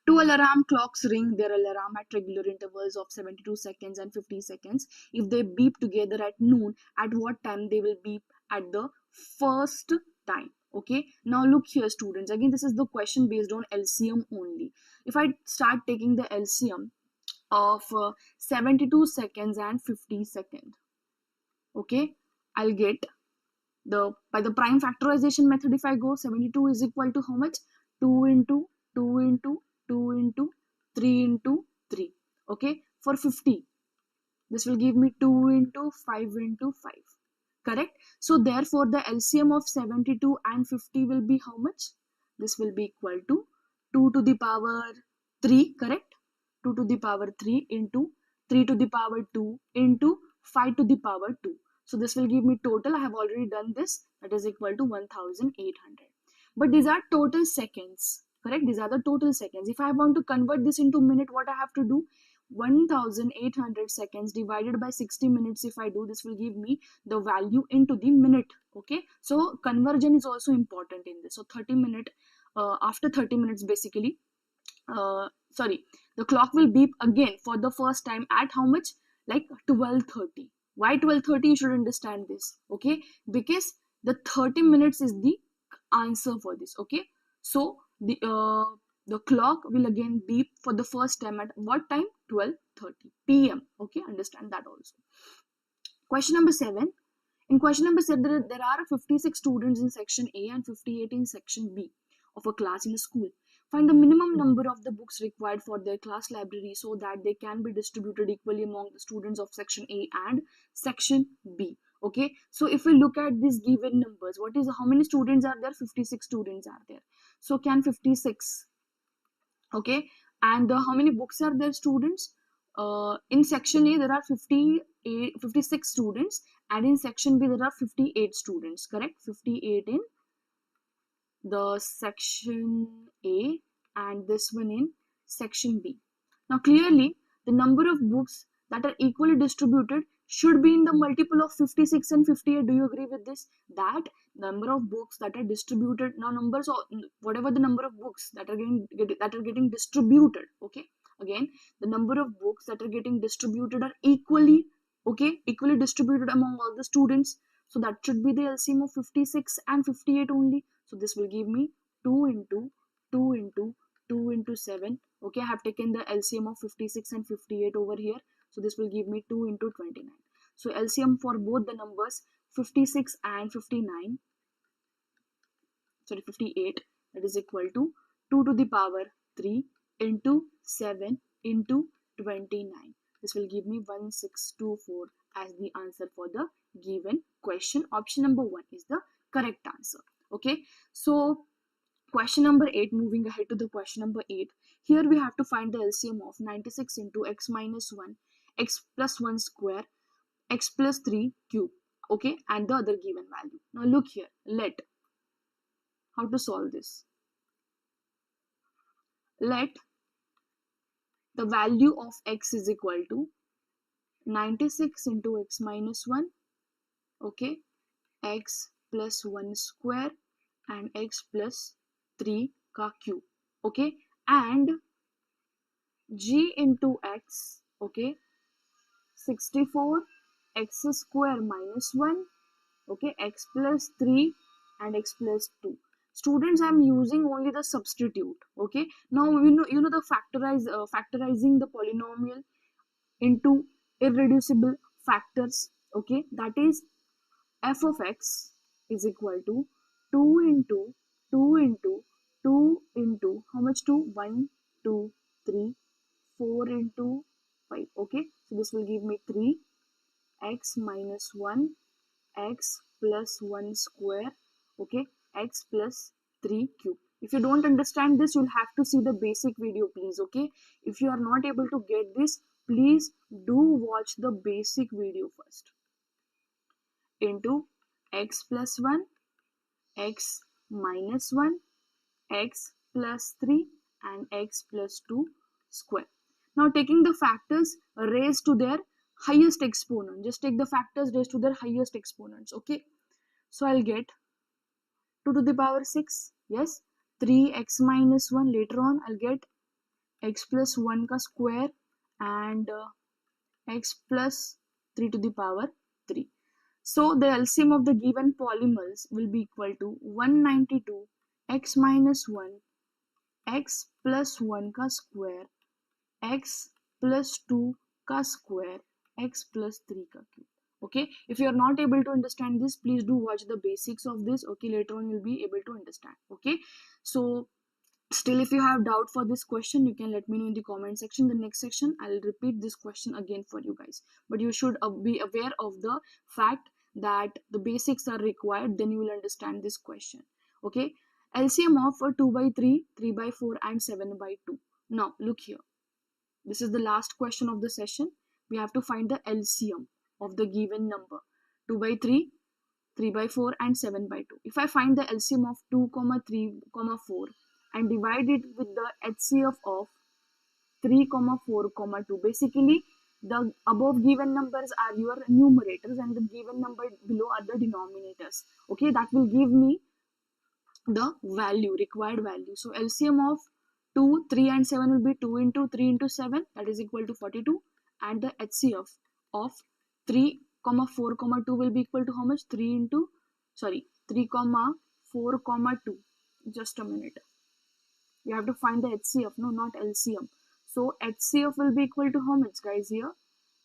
Two alarm clocks ring their alarm at regular intervals of 72 seconds and 50 seconds. If they beep together at noon, at what time they will beep at the first time? Okay, now look here, students. Again, this is the question based on LCM only. If I start taking the LCM of 72 seconds and 50 seconds, okay, I'll get by the prime factorization method. If I go, 72 is equal to how much? 2 into 2 into 2 into 3 into 3. Okay, for 50, this will give me 2 into 5 into 5. Correct? So therefore the LCM of 72 and 50 will be how much? This will be equal to 2 to the power 3, correct? 2 to the power 3 into 3 to the power 2 into 5 to the power 2. So this will give me total, I have already done this, that is equal to 1800. But these are total seconds, correct? These are the total seconds. If I want to convert this into minute, what I have to do? 1800 seconds divided by 60 minutes. If I do, this will give me the value into the minute. Okay, so conversion is also important in this. So 30 minute, after 30 minutes basically, the clock will beep again for the first time at how much? Like 12:30. Why 12:30? You should understand this, okay, because the 30 minutes is the answer for this. Okay, so the clock will again beep for the first time at what time? 12:30 p.m. Okay, understand that also. Question number 7. In question number 7, there are 56 students in section A and 58 in section B of a class in a school. Find the minimum number of the books required for their class library so that they can be distributed equally among the students of section A and section B. Okay, so if we look at these given numbers, how many students are there? 56 students are there. So can 56, okay, and how many books are there, students? In section A there are 56 students, and in section B there are 58 students, correct? 58 in the section A and this one in section B. Now clearly the number of books that are equally distributed should be in the multiple of 56 and 58. Do you agree with this? That number of books that are distributed, now numbers or whatever the number of books that are getting distributed, okay, again, the number of books that are getting distributed are equally, okay, equally distributed among all the students. So that should be the LCM of 56 and 58 only. So this will give me 2 into 2 into 2 into 7. Okay, I have taken the LCM of 56 and 58 over here. So this will give me 2 into 29. So LCM for both the numbers 56 and 59, sorry 58, that is equal to 2 to the power 3 into 7 into 29. This will give me 1624 as the answer for the given question. Option number 1 is the correct answer. Okay, so question number 8, moving ahead to the question number 8. Here we have to find the LCM of 96 into x minus 1, x plus 1 square, x plus 3 cube, okay, and the other given value. Now look here, let, how to solve this? Let the value of x is equal to 96 into x minus 1, okay, x plus 1 square and x plus 3 ka cube, okay, and g into x, okay, 64 x square minus 1, okay, x plus 3 and x plus 2. Students, I am using only the substitute, okay. Now you know the factorizing the polynomial into irreducible factors, okay, that is f of x is equal to 2 into 2 into 2 into how much? 2, 1, 2, 3, 4 into 5, okay. So this will give me 3 x minus 1 x plus 1 square, okay, x plus 3 cube. If you don't understand this, you'll have to see the basic video, please, okay. If you are not able to get this, please do watch the basic video first. Into x plus 1 x minus 1 x plus 3 and x plus 2 square. Now taking the factors raised to their highest exponent, just take the factors raised to their highest exponents, okay. So I'll get 2 to the power 6, yes, 3x minus 1, later on I'll get x plus 1 ka square and x plus 3 to the power 3. So the LCM of the given polymers will be equal to 192 x minus 1 x plus 1 ka square x plus 2 ka square x plus 3 ka cube, okay. If you are not able to understand this, please do watch the basics of this, okay, later on you'll be able to understand, okay. So still, if you have doubt for this question, you can let me know in the comment section. The next section I'll repeat this question again for you guys, but you should be aware of the fact that the basics are required, then you will understand this question, okay. LCM of 2 by 3, 3 by 4 and 7 by 2. Now look here, this is the last question of the session. We have to find the LCM of the given number 2 by 3, 3 by 4 and 7 by 2. If I find the LCM of 2, 3, 4 and divide it with the HCF of 3, 4, 2, basically the above given numbers are your numerators and the given number below are the denominators, okay. That will give me the value, required value. So LCM of 2, 3 and 7 will be 2 into 3 into 7, that is equal to 42, and the HCF of 3, 4, 2 will be equal to how much? 3, 4, 2. Just a minute. You have to find the HCF, no, not LCM. So HCF will be equal to how much, guys? Here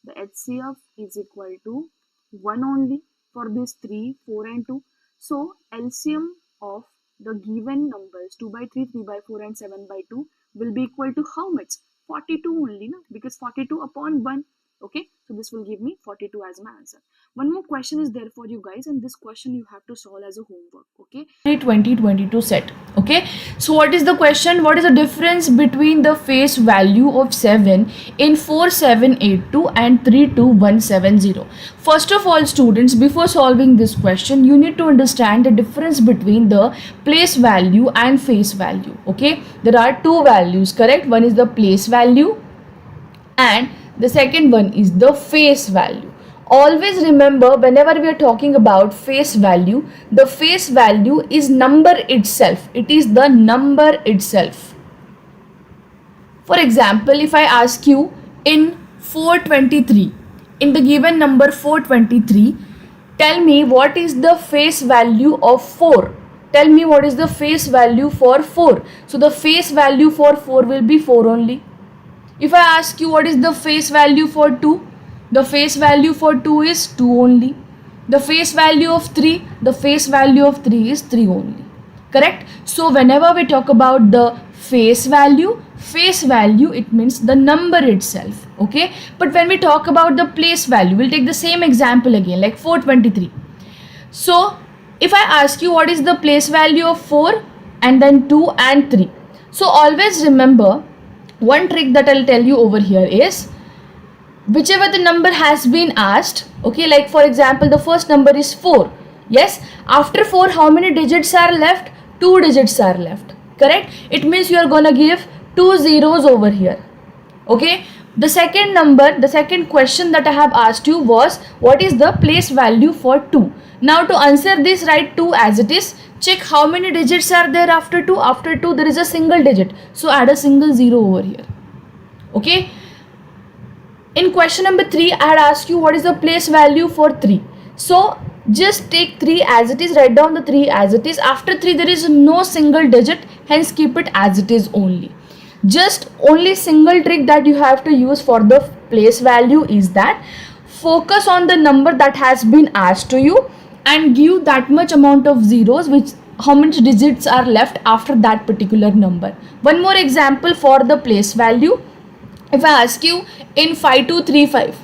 the HCF is equal to 1 only for this 3, 4 and 2. So LCM of the given numbers 2 by 3, 3 by 4 and 7 by 2 will be equal to how much? 42 only, no? Because 42 upon 1, okay. So this will give me 42 as my answer. One more question is there for you guys, and this question you have to solve as a homework, okay. 2022 set, okay. So what is the question? What is the difference between the face value of 7 in 4782 and 32170? First of all, students, before solving this question, you need to understand the difference between the place value and face value, okay. There are two values, correct? One is the place value and the second one is the face value. Always remember, whenever we are talking about face value, the face value is number itself. It is the number itself. For example, if I ask you in 423, in the given number 423, tell me what is the face value of 4. Tell me what is the face value for 4. So the face value for 4 will be 4 only. If I ask you what is the face value for 2, the face value for 2 is 2 only. The face value of 3, the face value of 3 is 3 only. Correct? So whenever we talk about the face value, it means the number itself. Okay? But when we talk about the place value, we'll take the same example again, like 423. So if I ask you what is the place value of 4 and then 2 and 3. So always remember, one trick that I'll tell you over here is, whichever the number has been asked, okay, like for example, the first number is 4. Yes, after 4, how many digits are left? 2 digits are left. Correct? It means you are gonna give 2 zeros over here. Okay. The second number, the second question that I have asked you was, what is the place value for 2? Now to answer this, write 2 as it is. Check how many digits are there after 2. After 2 there is a single digit. So add a single zero over here. Okay. In question number 3, I had asked you what is the place value for 3. So just take 3 as it is, write down the 3 as it is. After 3 there is no single digit, hence keep it as it is only. Just only single trick that you have to use for the place value is that focus on the number that has been asked to you and give that much amount of zeros, which how many digits are left after that particular number. One more example for the place value. If I ask you in 5235,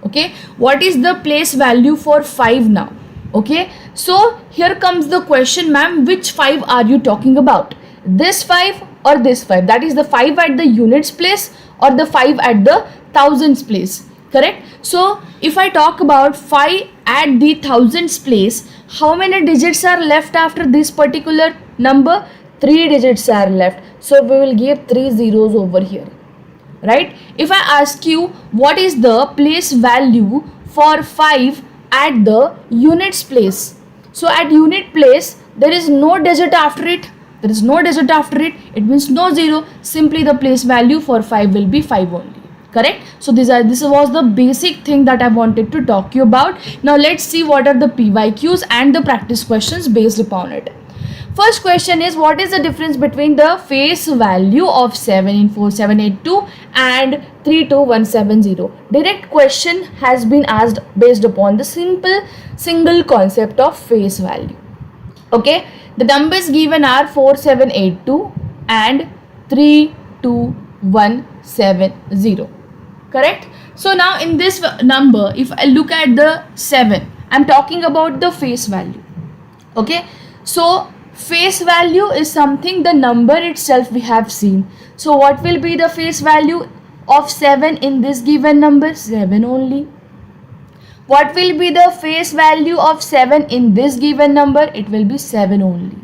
okay, what is the place value for 5 now? Okay, so here comes the question, ma'am, which 5 are you talking about? This 5 or this 5? That is the 5 at the units place or the 5 at the thousands place. Correct? So if I talk about 5 at the thousands place, how many digits are left after this particular number? 3 digits are left. So we will give 3 zeros over here. Right? If I ask you what is the place value for 5 at the units place, so at unit place there is no digit after it. There is no digit after it. It means no zero. Simply the place value for 5 will be 5 only. Correct? So this was the basic thing that I wanted to talk you about. Now let's see what are the PYQs and the practice questions based upon it. First question is, what is the difference between the face value of 7 in 4782 and 32170? Direct question has been asked based upon the simple single concept of face value. Okay, the numbers given are 4782 and 32170. Correct? So now in this number, if I look at the 7, I'm talking about the face value. Okay, so face value is something, the number itself we have seen. So what will be the face value of 7 in this given number? 7 only. What will be the face value of 7 in this given number? It will be 7 only.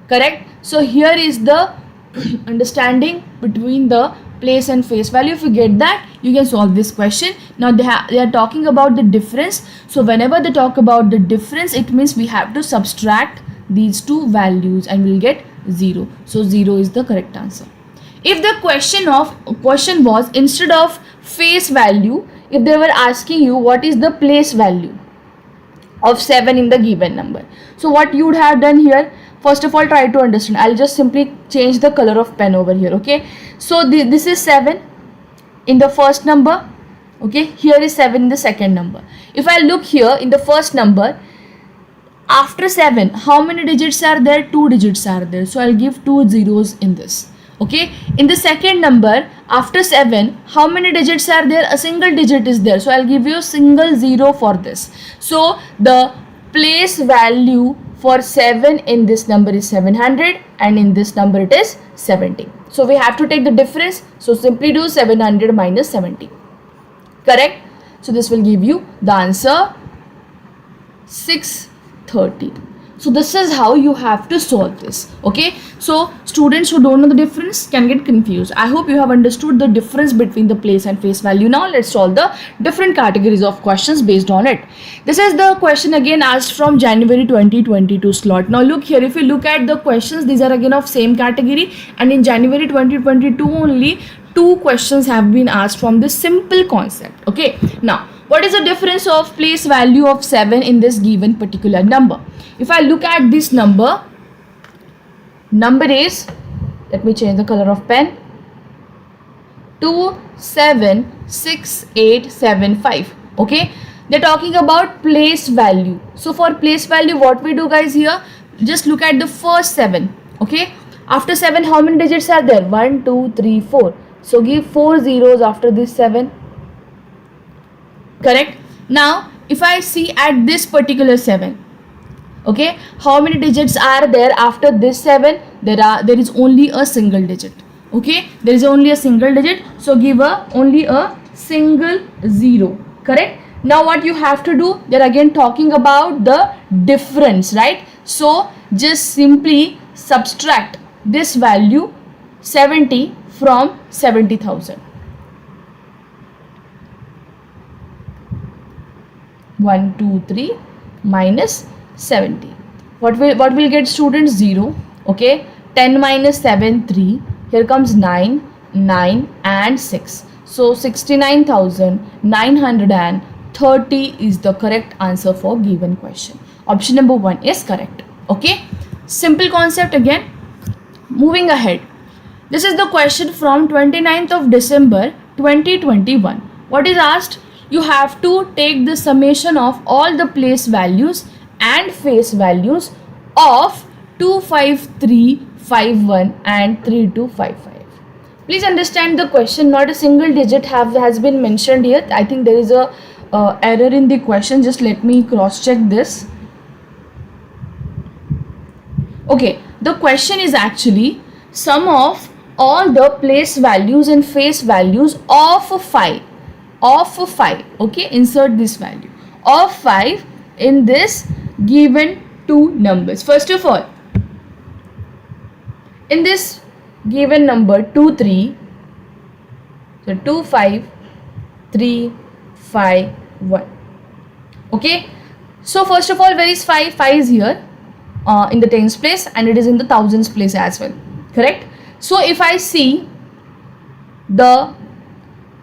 Correct? So here is the understanding between the place and face value. If you get that, you can solve this question. Now they are talking about the difference. So whenever they talk about the difference, it means we have to subtract these two values and we'll get 0. So 0 is the correct answer. If the question was, instead of face value, if they were asking you what is the place value of 7 in the given number, so what you would have done here, first of all, try to understand. I'll just simply change the color of pen over here. Okay, so this is 7 in the first number. Okay, here is 7 in the second number. If I look here in the first number, after 7, how many digits are there? 2 digits are there. So I'll give 2 zeros in this. Okay, in the second number, after 7, how many digits are there? A single digit is there. So I'll give you a single zero for this. So the place value for 7 in this number is 700 and in this number it is 70. So we have to take the difference. So simply do 700 minus 70. Correct? So this will give you the answer 630. So this is how you have to solve this. Okay, so students who don't know the difference can get confused. I hope you have understood the difference between the place and face value. Now let's solve the different categories of questions based on it. This is the question again asked from January 2022 slot. Now look here, if you look at the questions, these are again of same category, and in January 2022 only 2 questions have been asked from this simple concept. Okay, now what is the difference of place value of 7 in this given particular number? If I look at this number is, let me change the color of pen, 276875. Okay, they're talking about place value. So for place value, what we do guys here, just look at the first 7. Okay, after 7 how many digits are there? 1 2 3 4. So give 4 zeros after this 7. Correct. Now if I see at this particular 7, okay, how many digits are there after this 7? There is only a single digit. Okay, there is only a single digit, so give only a single 0. Correct. Now what you have to do, they're again talking about the difference, right? So just simply subtract this value 70 from 70,000. 1 2 3 minus 70. What will get students? 0. Okay, 10 minus 7 3. Here comes 9 and 6. So 69,930 is the correct answer for given question. Option number 1 is correct. Okay, simple concept again. Moving ahead, this is the question from 29th of December 2021. What is asked? You have to take the summation of all the place values and face values of 25351 and 3255. Please understand the question, not a single digit has been mentioned here. I think there is a error in the question. Just let me cross check this. Okay, the question is actually sum of all the place values and face values of 5. Okay, insert this value of 5 in this given 2 numbers. First of all, in this given number 2 3, so 2 5 3 5 1. Okay, so first of all, where is 5? 5 is here in the tens place, and it is in the thousands place as well. Correct. So if I see the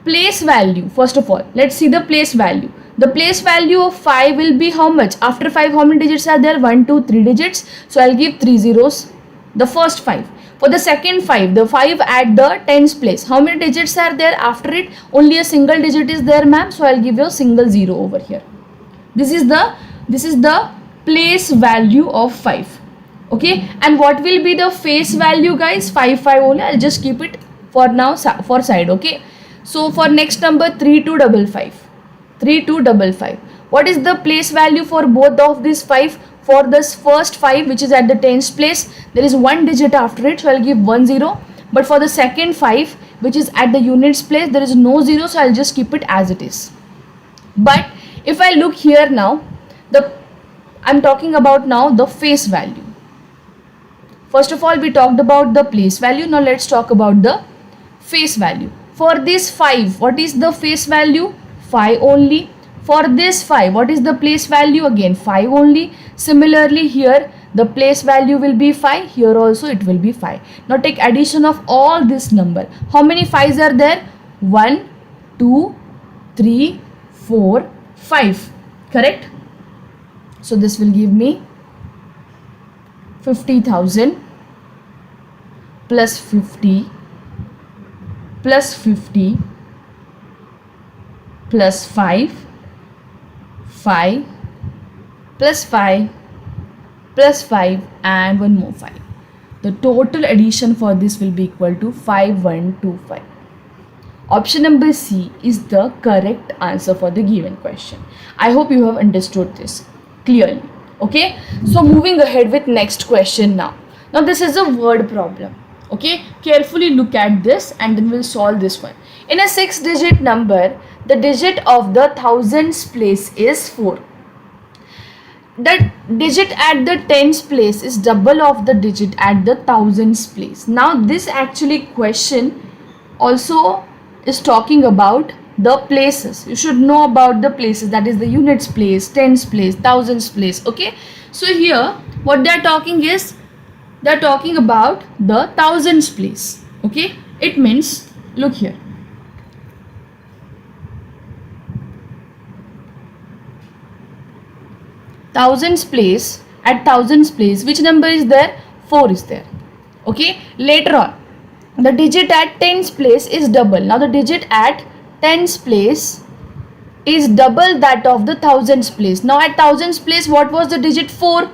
place value, first of all, let's see the place value. The place value of 5 will be how much? After 5 how many digits are there? 1 2 3 digits. So I'll give 3 zeros. The first 5. For the second 5, the 5 at the tens place, how many digits are there after it? Only a single digit is there, ma'am. So I'll give you a single 0 over here. This is the place value of 5. Okay, and what will be the face value guys? 5 5 only. I'll just keep it for now for side. Okay, so for next number 3255. What is the place value for both of these 5? For this first 5, which is at the tens place, there is one digit after it, so I'll give 1 0. But for the second 5, which is at the units place, there is no 0, so I'll just keep it as it is. But if I look here now, I'm talking about now the face value. First of all, we talked about the place value. Now let's talk about the face value. For this 5, what is the face value? 5 only. For this 5, what is the place value? Again 5 only. Similarly here, the place value will be 5. Here also it will be 5. Now take addition of all this number. How many 5s are there? 1, 2, 3, 4, 5. Correct? So this will give me 50,000 plus 50 plus 50 plus 5 plus 5 plus 5 and one more 5. The total addition for this will be equal to 5125. Option number C is the correct answer for the given question. I hope you have understood this clearly. Okay, so moving ahead with next question now. Now this is a word problem. Okay, carefully look at this and then we'll solve this one. In a 6-digit number, the digit of the thousands place is 4. the digit at the tens place is double of the digit at the thousands place. Now this actually question also is talking about the places. You should know about the places, that is the units place, tens place, thousands place. Okay, so here what they are talking is, they are talking about the thousands place. Okay, it means, look here, thousands place, at thousands place which number is there? 4 is there. Okay, later on the digit at tens place is double. Now the digit at tens place is double that of the thousands place. Now at thousands place what was the digit? 4.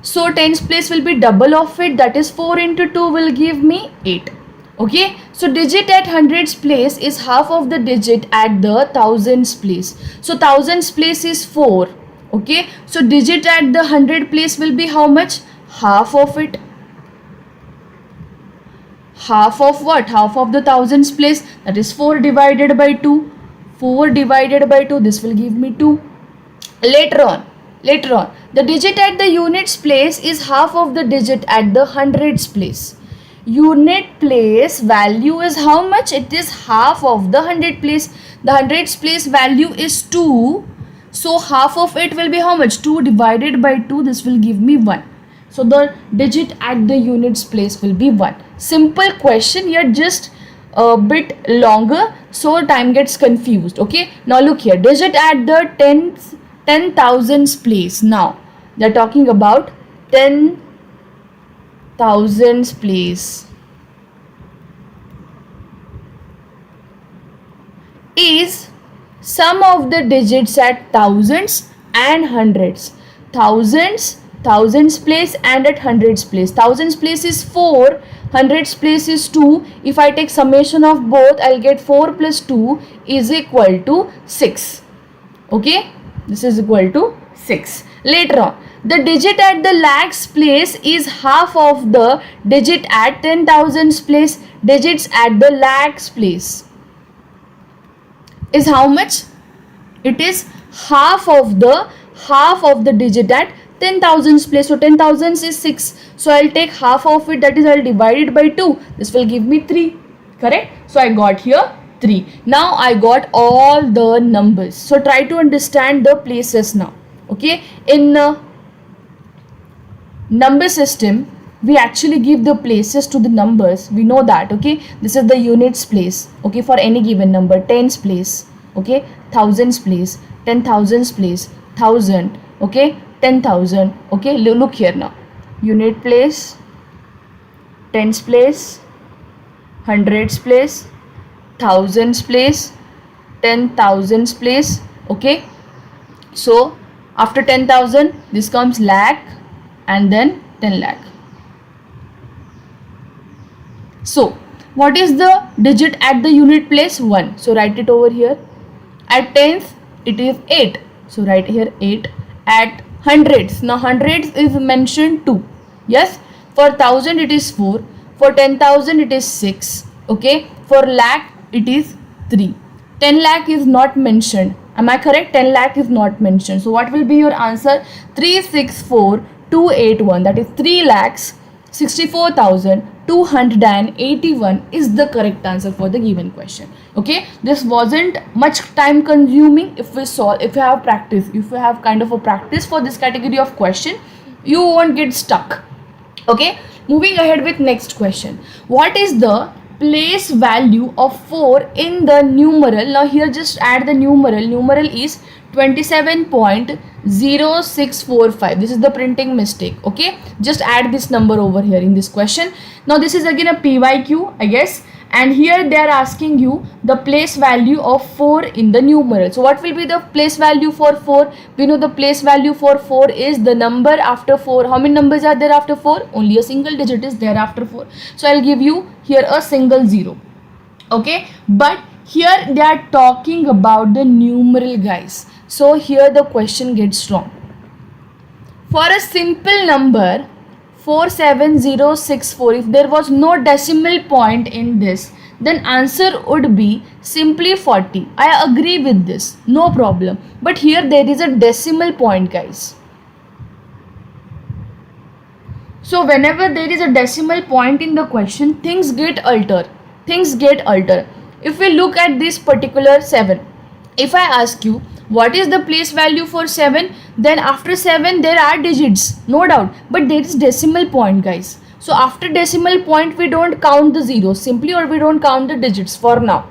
So tens place will be double of it, that is 4 into 2 will give me 8. Okay, so digit at hundreds place is half of the digit at the thousands place. So thousands place is 4. Okay, so digit at the 100 place will be how much? Half of it. Half of what? Half of the thousands place, that is 4 divided by 2. 4 divided by 2, this will give me 2. Later on, the digit at the units place is half of the digit at the hundreds place. Unit place value is how much? It is half of the 100 place. The hundreds place value is 2. So half of it will be how much? 2 divided by 2, this will give me 1. So the digit at the units place will be 1. Simple question, yet just a bit longer, so time gets confused. Okay, now look here, digit at the 10,000s place. Now they are talking about 10,000s place is sum of the digits at thousands and hundreds. Thousands place and at hundreds place. Thousands place is 4, hundreds place is 2. If I take summation of both, I'll get 4 plus 2 is equal to 6. Okay, this is equal to 6. Later on, the digit at the lakhs place is half of the digit at 10,000s place. Digits at the lakhs place is how much? It is half of the digit at 10,000s place. So 10,000s is 6. So I'll take half of it, that is I'll divide it by 2. This will give me 3. Correct? So I got here 3. Now I got all the numbers. So try to understand the places now. Okay? In number system, we actually give the places to the numbers. We know that. Okay? This is the units place. Okay? For any given number. Tens place. Okay? Thousands place. 10,000s place. 1,000. Okay? 10,000. Okay, look here now. Unit place, tens place, hundreds place, thousands place, 10,000s place. Okay, so after 10,000 this comes lakh and then 10 lakh. So what is the digit at the unit place? 1. So write it over here. At tenth it is 8. So write here 8. At hundreds, now hundreds is mentioned 2. Yes, for 1,000 it is 4. For 10,000 it is 6. Okay, for lakh it is 3. 10 lakh is not mentioned. Am I correct? 10 lakh is not mentioned. So what will be your answer? 364,281, that is 3,64,281 is the correct answer for the given question. Okay, this wasn't much time consuming. If we solve, if you have practice, if you have kind of a practice for this category of question, you won't get stuck. Okay, moving ahead with next question. What is the place value of 4 in the numeral? Now here just add the numeral. Numeral is 27.0645. This is the printing mistake. Okay, just add this number over here in this question. Now this is again a PYQ, I guess, and here they are asking you the place value of 4 in the numeral. So what will be the place value for 4? We know the place value for 4 is the number after 4. How many numbers are there after 4? Only a single digit is there after 4. So I'll give you here a single 0. Okay, but here they are talking about the numeral, guys. So here the question gets wrong. For a simple number 47064, if there was no decimal point in this, then answer would be simply 40. I agree with this, no problem. But here there is a decimal point, guys. So whenever there is a decimal point in the question, things get altered. If we look at this particular 7, if I ask you what is the place value for 7, then after 7 there are digits, no doubt, but there is decimal point, guys. So after decimal point we don't count the zeros simply, or we don't count the digits for now.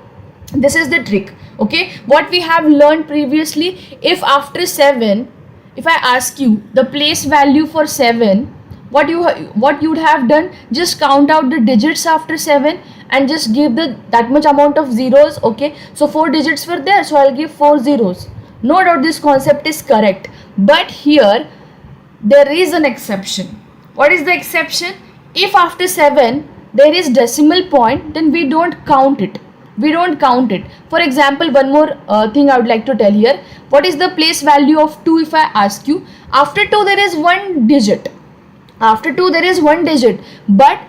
This is the trick. Okay, what we have learned previously, if after 7, if I ask you the place value for 7, what you would have done, just count out the digits after 7 and just give the that much amount of zeros. Okay, so 4 digits were there, so I'll give 4 zeros. No doubt this concept is correct, but here there is an exception. What is the exception? If after 7 there is decimal point, then we don't count it. For example, one more thing I would like to tell here. What is the place value of 2? If I ask you, after 2 there is one digit, but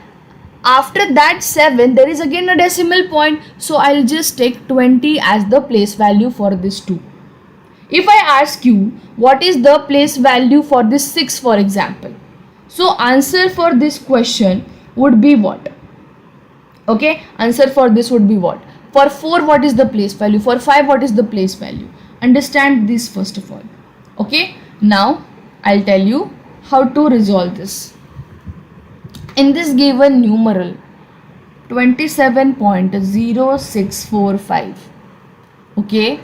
after that 7 there is again a decimal point, so I'll just take 20 as the place value for this 2. If I ask you what is the place value for this 6, for example, so answer for this question would be what? Okay, answer for this would be what? For 4, what is the place value? For 5, what is the place value? Understand this first of all. Okay, now I'll tell you how to resolve this. In this given numeral 27.0645, okay,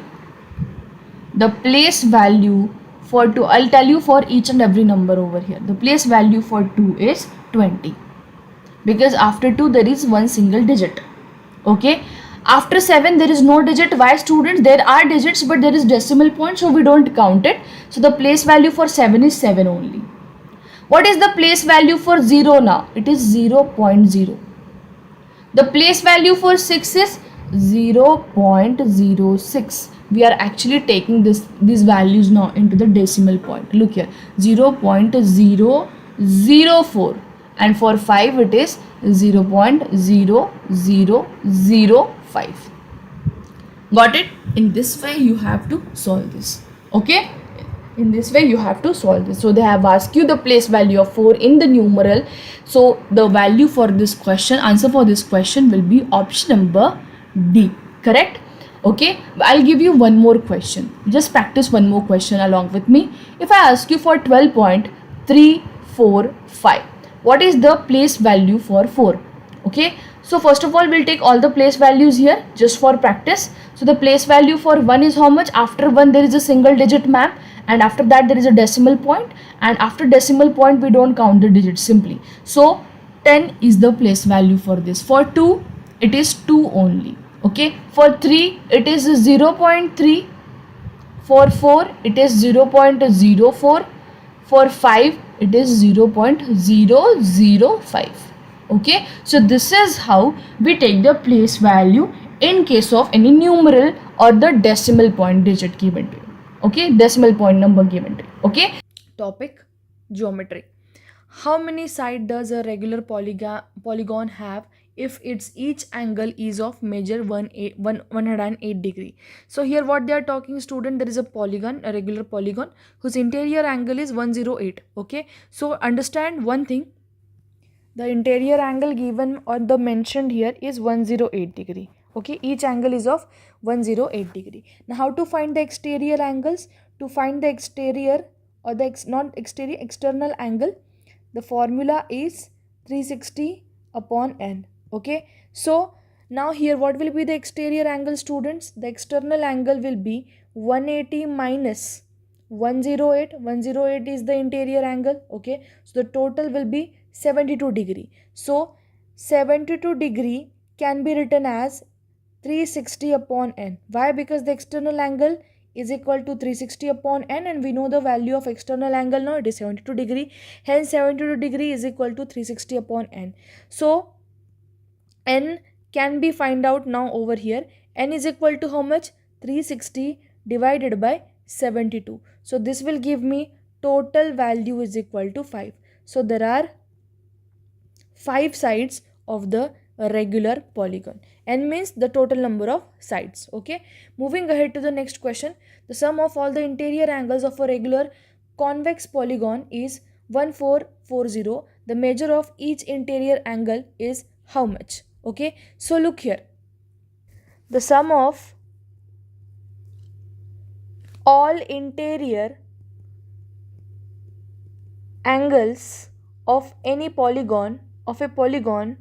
the place value for 2, I'll tell you for each and every number over here. The place value for 2 is 20, because after 2 there is one single digit. Okay, after 7 there is no digit. Why, students? There are digits, but there is decimal point, so we don't count it. So the place value for 7 is 7 only. What is the place value for 0 now? It is 0.0. The place value for 6 is 0.06. We are actually taking these values now into the decimal point. Look here, 0.004, and for 5 it is 0.0005. Got it? In this way you have to solve this. Okay, in this way you have to solve this. So they have asked you the place value of 4 in the numeral. So the value for this question, answer for this question will be option number D. Correct? Okay, I'll give you one more question. Just practice one more question along with me. If I ask you for 12.345, what is the place value for 4? Okay, so first of all we'll take all the place values here just for practice. So the place value for 1 is how much? After 1 there is a single digit, ma'am, and after that there is a decimal point, and after decimal point we don't count the digits simply. So 10 is the place value for this. For 2 it is 2 only. Okay, for 3 it is 0.3, for 4 it is 0.04, for 5 it is 0.005. Okay, so this is how we take the place value in case of any numeral or the decimal point digit given to you. Okay, decimal point number given to you. Okay, Topic: geometry. How many sides does a regular polygon have if its each angle is of measure 108 degree? So here what they are talking, student, there is a polygon, a regular polygon whose interior angle is 108. Okay, so understand one thing, the interior angle given or the mentioned here is 108 degree. Okay, each angle is of 108 degree. Now how to find the exterior angles? To find the exterior or the external angle, the formula is 360 upon n. Okay, so now here what will be the exterior angle, students? The external angle will be 180 minus 108. 108 is the interior angle. Okay, so the total will be 72 degree. So 72 degree can be written as 360 upon n. Why? Because the external angle is equal to 360 upon n, and we know the value of external angle now, it is 72 degree. Hence 72 degree is equal to 360 upon n. So n can be find out now over here. N is equal to how much? 360 divided by 72. So this will give me total value is equal to 5. So there are 5 sides of the a regular polygon. N means the total number of sides. Okay, moving ahead to the next question. The sum of all the interior angles of a regular convex polygon is 1440. The measure of each interior angle is how much? Okay, so look here. The sum of all interior angles of any polygon, of a polygon,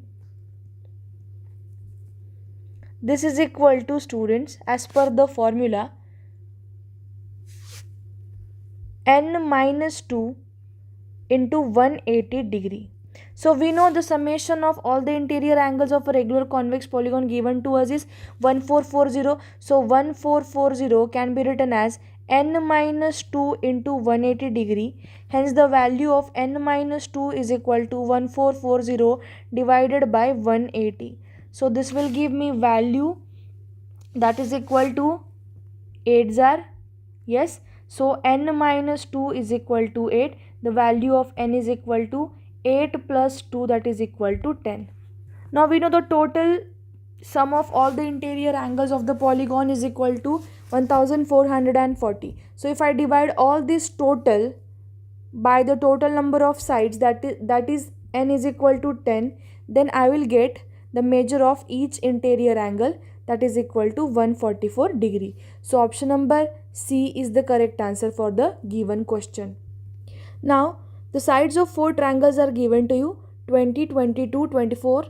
this is equal to, students, as per the formula, n minus 2 into 180 degree. So we know the summation of all the interior angles of a regular convex polygon given to us is 1440. So 1440 can be written as n minus 2 into 180 degree. Hence the value of n minus 2 is equal to 1440 divided by 180. So this will give me value that is equal to 8 are, yes. So n minus 2 is equal to 8. The value of n is equal to 8 plus 2, that is equal to 10. Now we know the total sum of all the interior angles of the polygon is equal to 1440. So if I divide all this total by the total number of sides, that is n is equal to 10, then I will get the measure of each interior angle, that is equal to 144 degree. So option number C is the correct answer for the given question. Now the sides of four triangles are given to you: 20, 22, 24,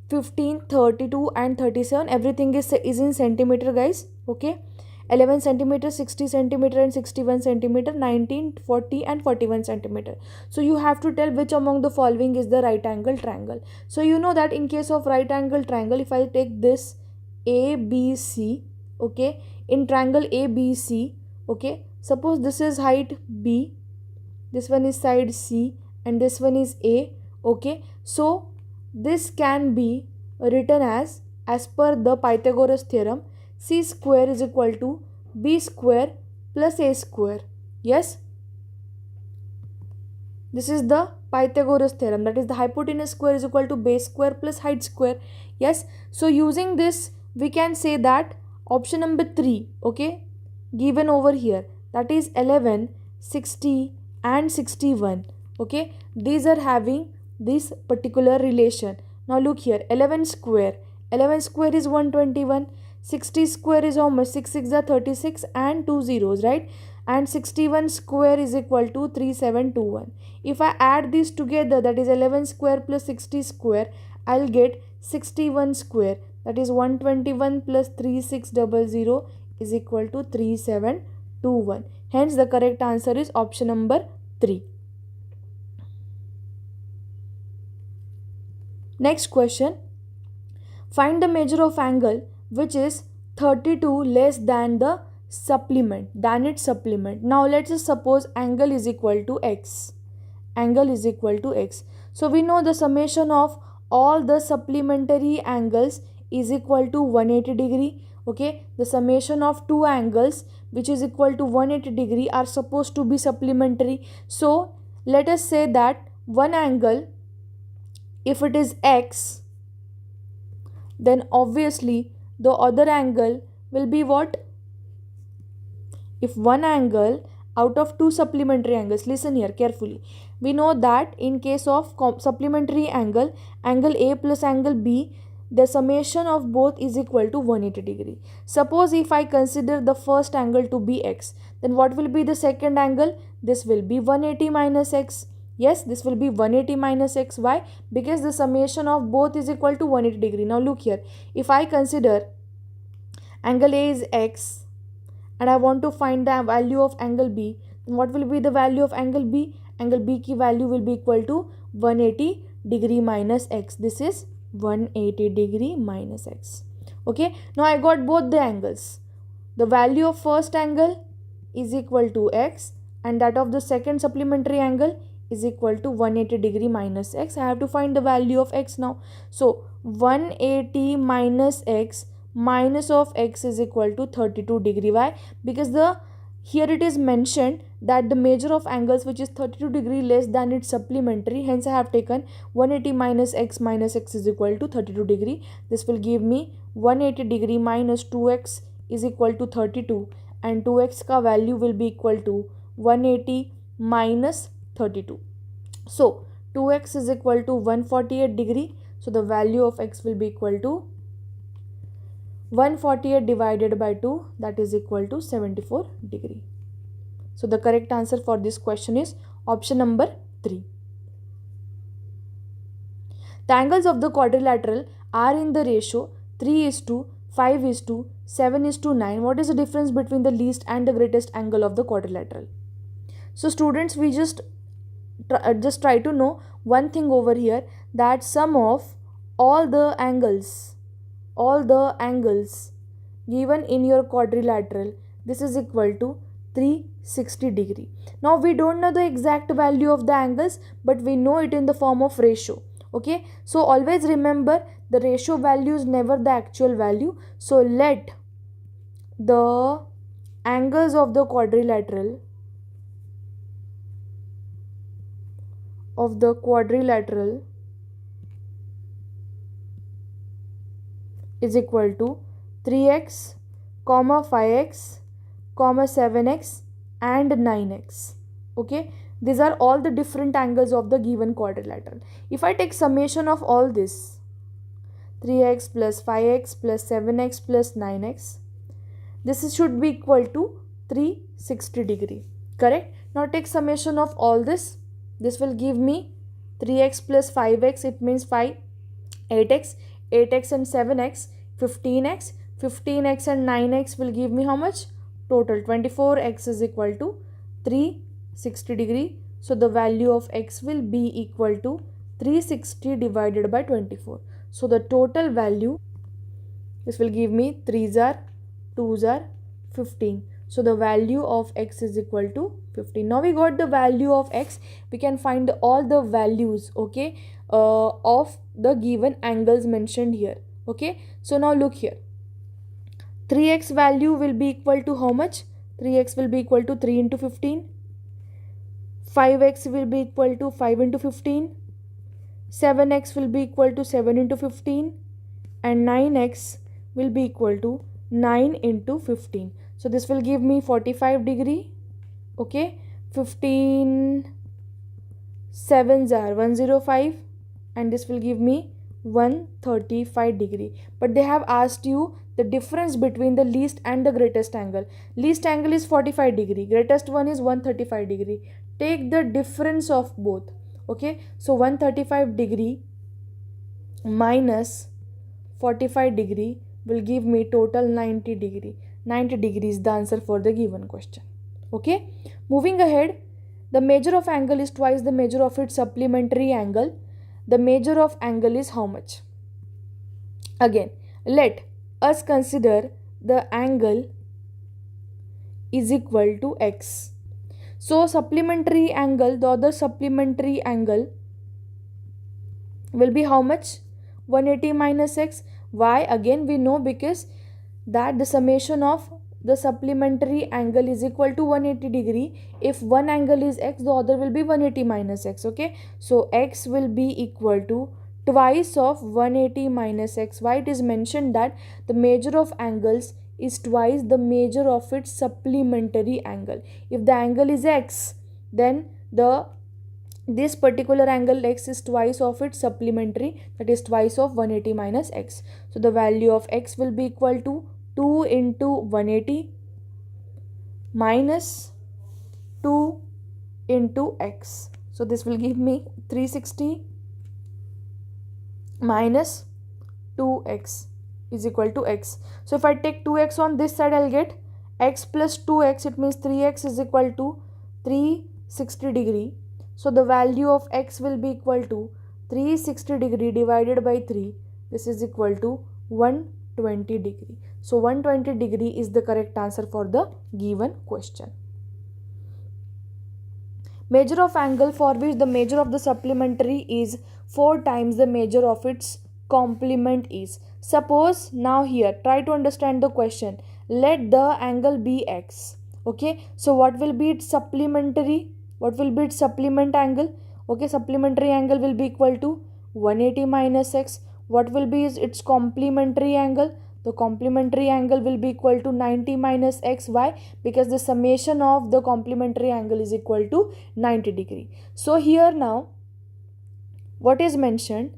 15, 32 and 37. Everything is in centimeter, guys. Okay, 11 centimeter, 60 centimeter and 61 centimeter, 19, 40 and 41 centimeter. So you have to tell which among the following is the right angle triangle. So you know that in case of right angle triangle, if I take this ABC, okay, in triangle ABC, okay, suppose this is height B, this one is side C and this one is A, okay. So this can be written as per the Pythagoras theorem, C square is equal to B square plus A square. Yes, this is the Pythagoras theorem, that is the hypotenuse square is equal to base square plus height square. Yes, so using this we can say that option number 3, okay, given over here, that is 11, 60 and 61, okay, these are having this particular relation. Now look here, 11 square is 121, 60 square is how much? 6 6 are 36 and 2 zeros, right? And 61 square is equal to 3721. If I add these together, that is 11 square plus 60 square, I'll get 61 square, that is 121 plus 3600 is equal to 3721. Hence the correct answer is option number 3. Next question. Find the measure of angle which is 32 less than the supplement, its supplement. Now let's just suppose angle is equal to x. Angle is equal to x. So we know the summation of all the supplementary angles is equal to 180 degree. Okay, the summation of two angles which is equal to 180 degree are supposed to be supplementary. So let us say that one angle, if it is x, then obviously the other angle will be what? If one angle out of two supplementary angles, listen here carefully, we know that in case of supplementary angle, angle A plus angle B, the summation of both is equal to 180 degree. Suppose if I consider the first angle to be x, then what will be the second angle? This will be 180 minus x. Yes, this will be 180 minus x. Why? Because the summation of both is equal to 180 degree. Now look here, if I consider angle A is x and I want to find the value of angle B, then what will be the value of angle B? Angle B ki value will be equal to 180 degree minus x. This is 180 degree minus x. Okay, now I got both the angles. The value of first angle is equal to x and that of the second supplementary angle is equal to 180 degree minus x. I have to find the value of x now. So 180 minus x minus of x is equal to 32 degree. Why? Because the Here it is mentioned that the measure of angles which is 32 degree less than its supplementary, hence I have taken 180 minus x is equal to 32 degree. This will give me 180 degree minus 2x is equal to 32, and 2x ka value will be equal to 180 minus 32. So 2x is equal to 148 degree. So the value of x will be equal to 148 divided by 2, that is equal to 74 degree. So the correct answer for this question is option number 3. The angles of the quadrilateral are in the ratio 3 is to 5 is to 7 is to 9. What is the difference between the least and the greatest angle of the quadrilateral? So students, we just try to know one thing over here, that sum of all the angles given in your quadrilateral, this is equal to 360 degree. Now we don't know the exact value of the angles, but we know it in the form of ratio. Okay, so always remember, the ratio value is never the actual value. So let the angles of the quadrilateral is equal to 3x, 5x, 7x and 9x. Okay, these are all the different angles of the given quadrilateral. If I take summation of all this, 3x plus 5x plus 7x plus 9x, this should be equal to 360 degree. Correct? Now take summation of all this. This will give me 3x plus 5x, it means 5, 8x, 8x and 7x, 15x, 15x and 9x will give me how much? Total 24x is equal to 360 degree. So the value of x will be equal to 360 divided by 24. So the total value, this will give me 3s are 2s are 15. So the value of x is equal to 15. Now we got the value of x. We can find all the values, okay, of the given angles mentioned here. Okay, so now look here. 3x value will be equal to how much? 3x will be equal to 3 into 15. 5x will be equal to 5 into 15. 7x will be equal to 7 into 15. And 9x will be equal to 9 into 15. So this will give me 45 degree. Okay, 15 7s are 105, and this will give me 135 degree. But they have asked you the difference between the least and the greatest angle. Least angle is 45 degree, greatest one is 135 degree. Take the difference of both. Okay, so 135 degree minus 45 degree will give me total 90 degree. 90 degree is the answer for the given question. Okay, moving ahead, the measure of angle is twice the measure of its supplementary angle. The measure of angle is how much? Again, let us consider the angle is equal to x. So supplementary angle, the other supplementary angle will be how much? 180 minus x. Why? Again we know, because that the summation of the supplementary angle is equal to 180 degree. If one angle is x, the other will be 180 minus x. Okay, so x will be equal to twice of 180 minus x. Why? It is mentioned that the measure of angles is twice the measure of its supplementary angle. If the angle is x, then this particular angle x is twice of its supplementary, that is twice of 180 minus x. So the value of x will be equal to 2 into 180 minus 2 into x. So this will give me 360 minus 2x is equal to x. So if I take 2x on this side, I'll get x plus 2x, it means 3x is equal to 360 degree. So the value of x will be equal to 360 degree divided by 3. This is equal to 120 degree. So 120 degree is the correct answer for the given question. Measure of angle for which the measure of the supplementary is 4 times the measure of its complement is. Suppose now here, try to understand the question. Let the angle be x. Okay, so what will be its supplementary? What will be its supplement angle? Okay, supplementary angle will be equal to 180 minus x. What will be its complementary angle? The complementary angle will be equal to 90 minus x. Why? Because the summation of the complementary angle is equal to 90 degree. So here now, what is mentioned?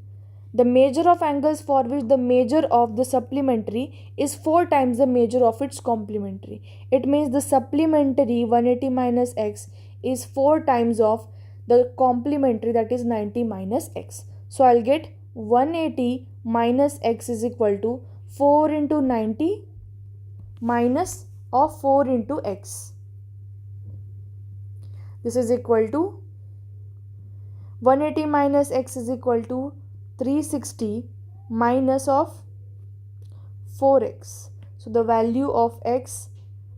The measure of angles for which the measure of the supplementary is 4 times the measure of its complementary. It means the supplementary 180 minus x is 4 times of the complementary, that is 90 minus x. So I'll get 180 minus x is equal to 4 into 90 minus of 4 into x. This is equal to 180 minus x is equal to 360 minus of 4x. So the value of x,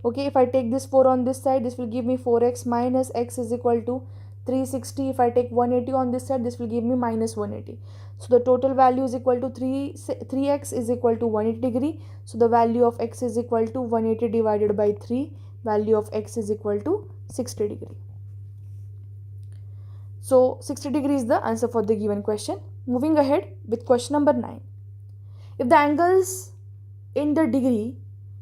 okay, if I take this 4 on this side, this will give me 4x minus x is equal to 360. If I take 180 on this side, this will give me minus 180. So the total value is equal to 3x is equal to 180 degree. So the value of x is equal to 180 divided by 3. Value of x is equal to 60 degree. So 60 degree is the answer for the given question. Moving ahead with question number 9. If the angles in the degree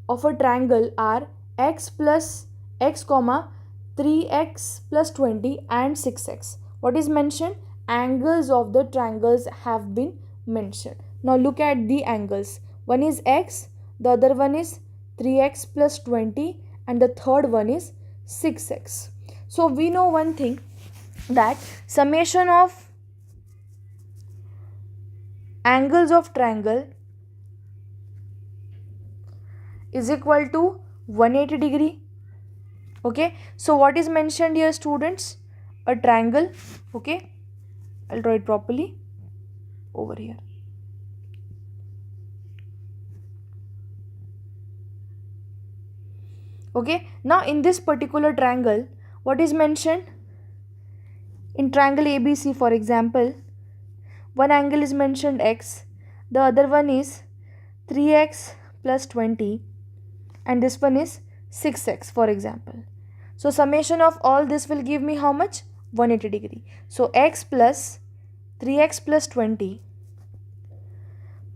of a triangle are x plus x comma 3x plus 20 and 6x, what is mentioned? Angles of the triangles have been mentioned. Now look at the angles. One is x, the other one is 3x plus 20, and the third one is 6x. So we know one thing, that summation of angles of triangle is equal to 180 degree. Okay, so what is mentioned here, students? A triangle. Okay, I'll draw it properly over here. Okay, now in this particular triangle, what is mentioned? In triangle ABC, for example, one angle is mentioned x, the other one is 3x plus 20, and this one is 6x, for example. So summation of all this will give me how much? 180 degree. So x plus 3x plus 20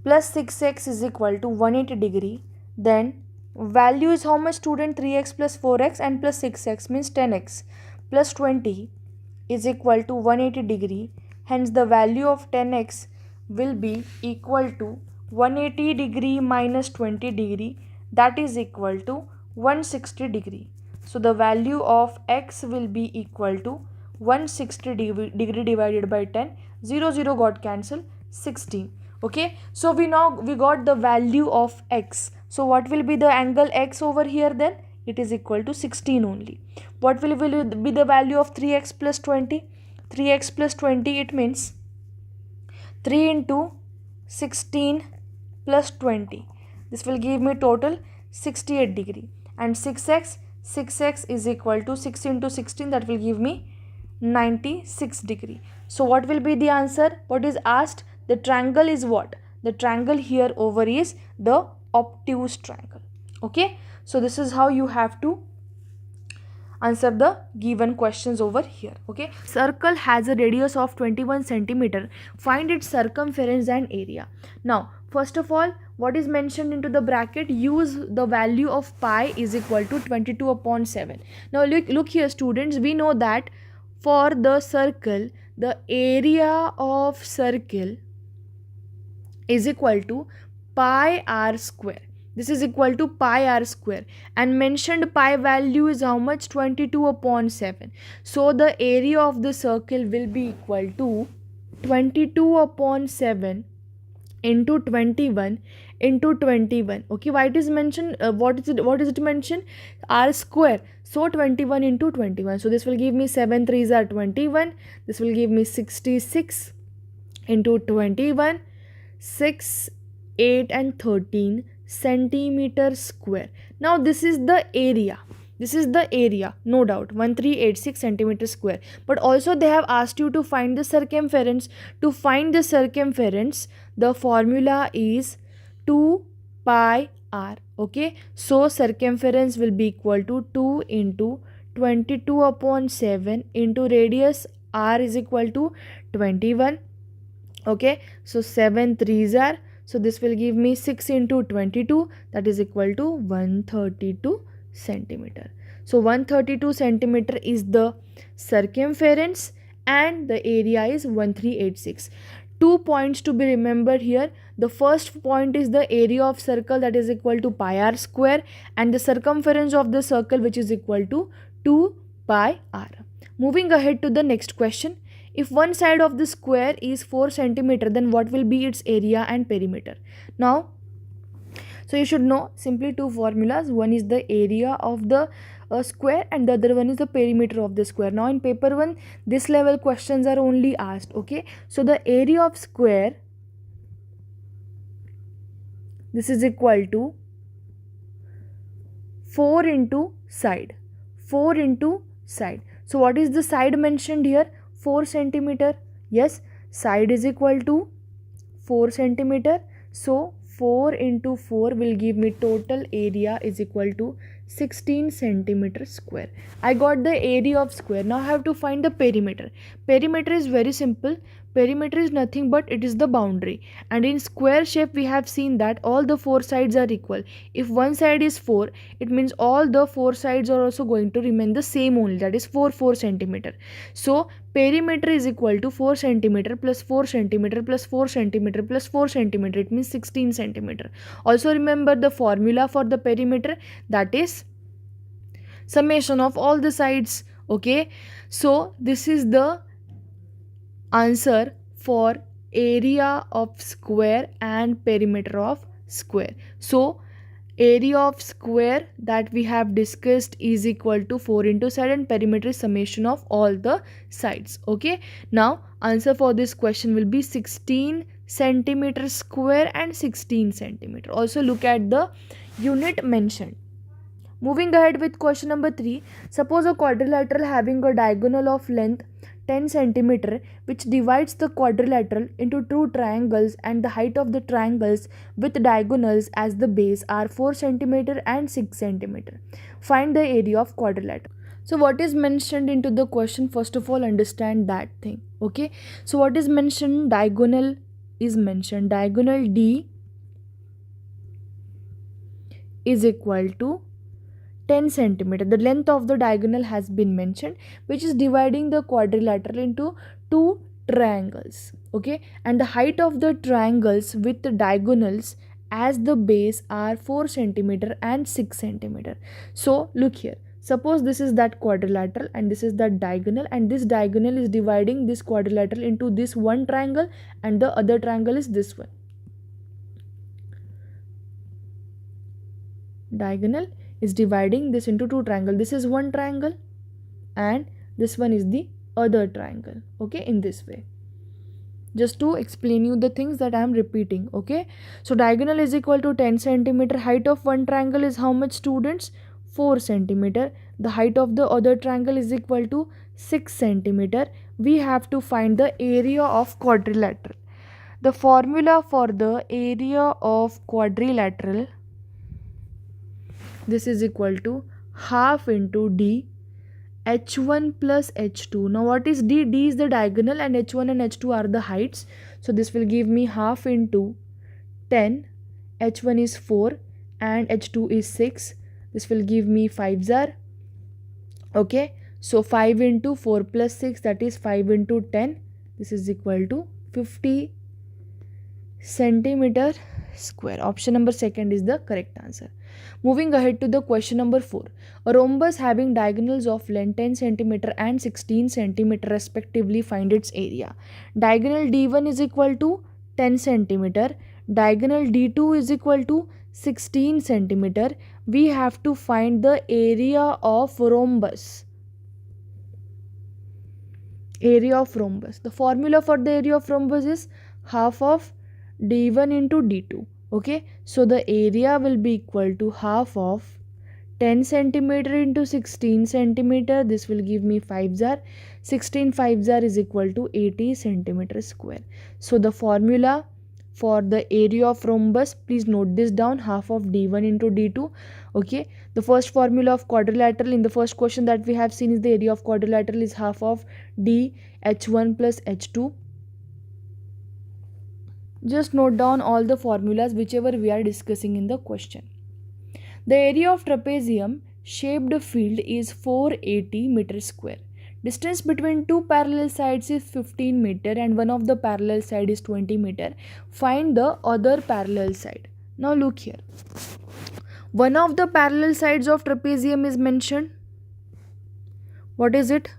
plus 6x is equal to 180 degree. Then value is how much, student? 3x plus 4x and plus 6x means 10x plus 20 is equal to 180 degree. Hence the value of 10x will be equal to 180 degree minus 20 degree, that is equal to 160 degree. So the value of x will be equal to 160 degree divided by 10. 0 0 got cancelled, 16. Okay, so we got the value of x. So what will be the angle x over here then? It is equal to 16 only. What will be the value of 3x plus 20? 3x plus 20, it means 3 into 16 plus 20. This will give me total 68 degree. And 6x is equal to 6 into 16, that will give me 96 degree. So what will be the answer? What is asked? The triangle is what? The triangle here over is the obtuse triangle. Okay, so this is how you have to answer the given questions over here. Okay, circle has a radius of 21 centimeter. Find its circumference and area. Now first of all, what is mentioned into the bracket? Use the value of pi is equal to 22 upon 7. Now look here, students, we know that for the circle, the area of circle is equal to pi r square. This is equal to pi r square, and mentioned pi value is how much? 22 upon 7. So the area of the circle will be equal to 22 upon 7 into 21 into 21. Okay, why it is mentioned? What is it mentioned? R square. So 21 into 21. So this will give me 7 3s are 21. This will give me 66 into 21. 6, 8 and 13 centimeter square. Now this is the area. This is the area, no doubt, 1386 centimeter square. But also they have asked you to find the circumference. To find the circumference, the formula is 2 pi r. Okay, so circumference will be equal to 2 into 22 upon 7 into radius r is equal to 21. Okay, so 7 threes are, so this will give me 6 into 22, that is equal to 132 centimeter. So 132 centimeter is the circumference and the area is 1386. 2 points to be remembered here. The first point is the area of circle, that is equal to pi r square, and the circumference of the circle, which is equal to 2 pi r. Moving ahead to the next question. If one side of the square is 4 centimeter, then what will be its area and perimeter? Now, so you should know simply two formulas. One is the area of the square and the other one is the perimeter of the square. Now in paper 1, this level questions are only asked. Okay, so the area of square, this is equal to 4 into side. 4 into side. So what is the side mentioned here? 4 centimeter. Yes, side is equal to 4 centimeter. So 4 into 4 will give me total area is equal to 16 centimeter square. I got the area of square. Now I have to find the perimeter. Perimeter is very simple. Perimeter is nothing but it is the boundary, and in square shape we have seen that all the four sides are equal. If one side is 4, it means all the four sides are also going to remain the same only, that is 4 centimeter. So perimeter is equal to 4 centimeter plus 4 centimeter plus 4 centimeter plus 4 centimeter, it means 16 centimeter. Also remember the formula for the perimeter, that is summation of all the sides. Okay, so this is the answer for area of square and perimeter of square. So area of square that we have discussed is equal to 4 into side, and perimeter is summation of all the sides. Okay, now answer for this question will be 16 centimeter square and 16 centimeter. Also look at the unit mentioned. Moving ahead with question number 3. Suppose a quadrilateral having a diagonal of length 10 centimeter which divides the quadrilateral into two triangles, and the height of the triangles with diagonals as the base are 4 centimeter and 6 centimeter. Find the area of quadrilateral. So what is mentioned into the question? First of all, understand that thing. Okay, so what is mentioned? Diagonal is mentioned. Diagonal D is equal to 10 centimeter. The length of the diagonal has been mentioned, which is dividing the quadrilateral into two triangles. Okay, and the height of the triangles with the diagonals as the base are 4 centimeter and 6 centimeter. So look here, suppose this is that quadrilateral and this is that diagonal, and this diagonal is dividing this quadrilateral into this one triangle, and the other triangle is this one. Diagonal is dividing this into two triangles. This is one triangle and this one is the other triangle. Okay, in this way, just to explain you the things that I am repeating. Okay, so diagonal is equal to 10 centimeter. Height of one triangle is how much, students? 4 centimeter. The height of the other triangle is equal to 6 centimeter. We have to find the area of quadrilateral. The formula for the area of quadrilateral, this is equal to half into D h1 plus h2. Now what is D? D is the diagonal and h1 and h2 are the heights. So this will give me half into 10. h1 is 4 and h2 is 6. This will give me 5s are. Okay, so 5 into 4 plus 6, that is 5 into 10. This is equal to 50 centimeter square. Option number second is the correct answer. Moving ahead to the question number 4. A rhombus having diagonals of length 10 cm and 16 cm respectively, find its area. Diagonal D1 is equal to 10 cm. Diagonal D2 is equal to 16 cm. We have to find the area of rhombus. Area of rhombus. The formula for the area of rhombus is half of D1 into D2. Okay, so the area will be equal to half of 10 centimeter into 16 centimeter. This will give me 5s are. 16 5s are is equal to 80 centimeter square. So the formula for the area of rhombus, please note this down, half of d1 into d2. Okay, the first formula of quadrilateral in the first question that we have seen is the area of quadrilateral is half of d h1 plus h2. Just note down all the formulas whichever we are discussing in the question. The area of trapezium shaped field is 480 meter square. Distance between two parallel sides is 15 meter and one of the parallel side is 20 meter. Find the other parallel side. Now look here. One of the parallel sides of trapezium is mentioned. What is it?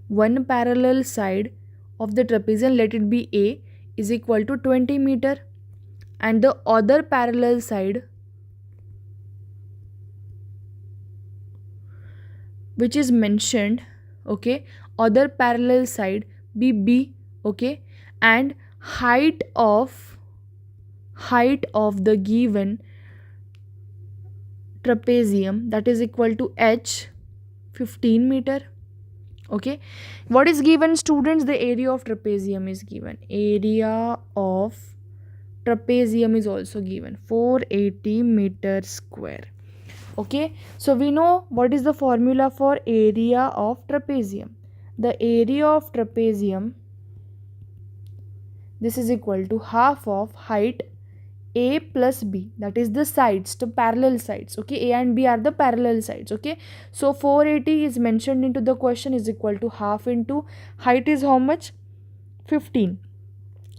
One parallel side of the trapezium, let it be A, is equal to 20 meter, and the other parallel side which is mentioned, okay, other parallel side be B, okay, and height of the given trapezium, that is equal to h 15 meter. Okay, what is given, students? The area of trapezium is given. Area of trapezium is also given, 480 meter square. Okay, so we know what is the formula for area of trapezium. The area of trapezium, this is equal to half of height A plus B, that is the sides, the parallel sides. Okay, A and B are the parallel sides. Okay, so 480 is mentioned into the question, is equal to half into height is how much? 15.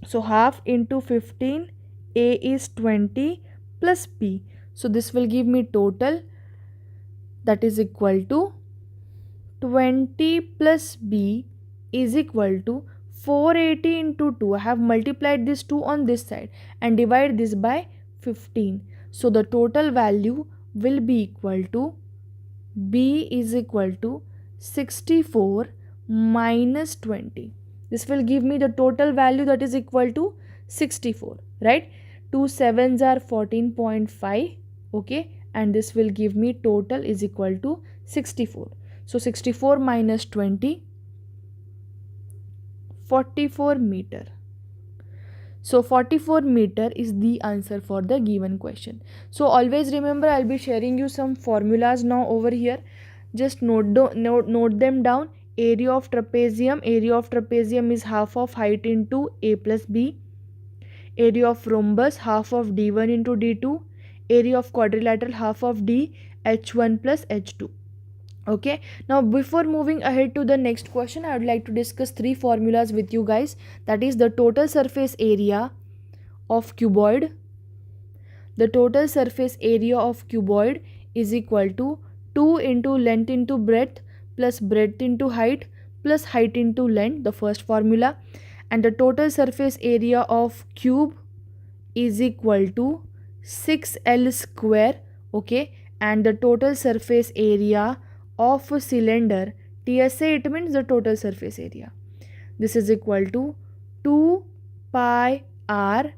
So half into 15, A is 20 plus B. So this will give me total, that is equal to 20 plus B is equal to 480 into 2. I have multiplied this 2 on this side and divide this by 15. So the total value will be equal to B is equal to 64 minus 20. This will give me the total value, that is equal to 64, right? 2 sevens are 14.5. Okay, and this will give me total is equal to 64. So 64 minus 20, 44 meter. So 44 meter is the answer for the given question. So always remember, I'll be sharing you some formulas now over here. Just note them down. Area of trapezium is half of height into A plus B. Area of rhombus, half of D1 into D2. Area of quadrilateral, half of D H1 plus H2. Okay, now before moving ahead to the next question, I would like to discuss three formulas with you guys. That is the total surface area of cuboid. The total surface area of cuboid is equal to 2 into length into breadth plus breadth into height plus height into length, the first formula. And the total surface area of cube is equal to 6L square. Okay, and the total surface area of a cylinder, TSA, it means the total surface area, this is equal to 2 pi r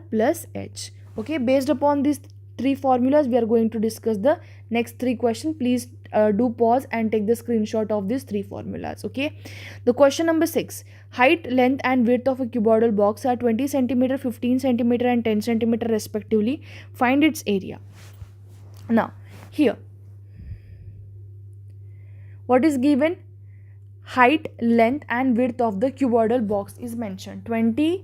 plus h. Okay, based upon these three formulas, we are going to discuss the next three questions. Please do pause and take the screenshot of these three formulas. Okay, the question number 6, height, length and width of a cuboidal box are 20 centimeter, 15 centimeter and 10 centimeter respectively. Find its area. Now here, what is given? Height, length and width of the cuboidal box is mentioned. 20,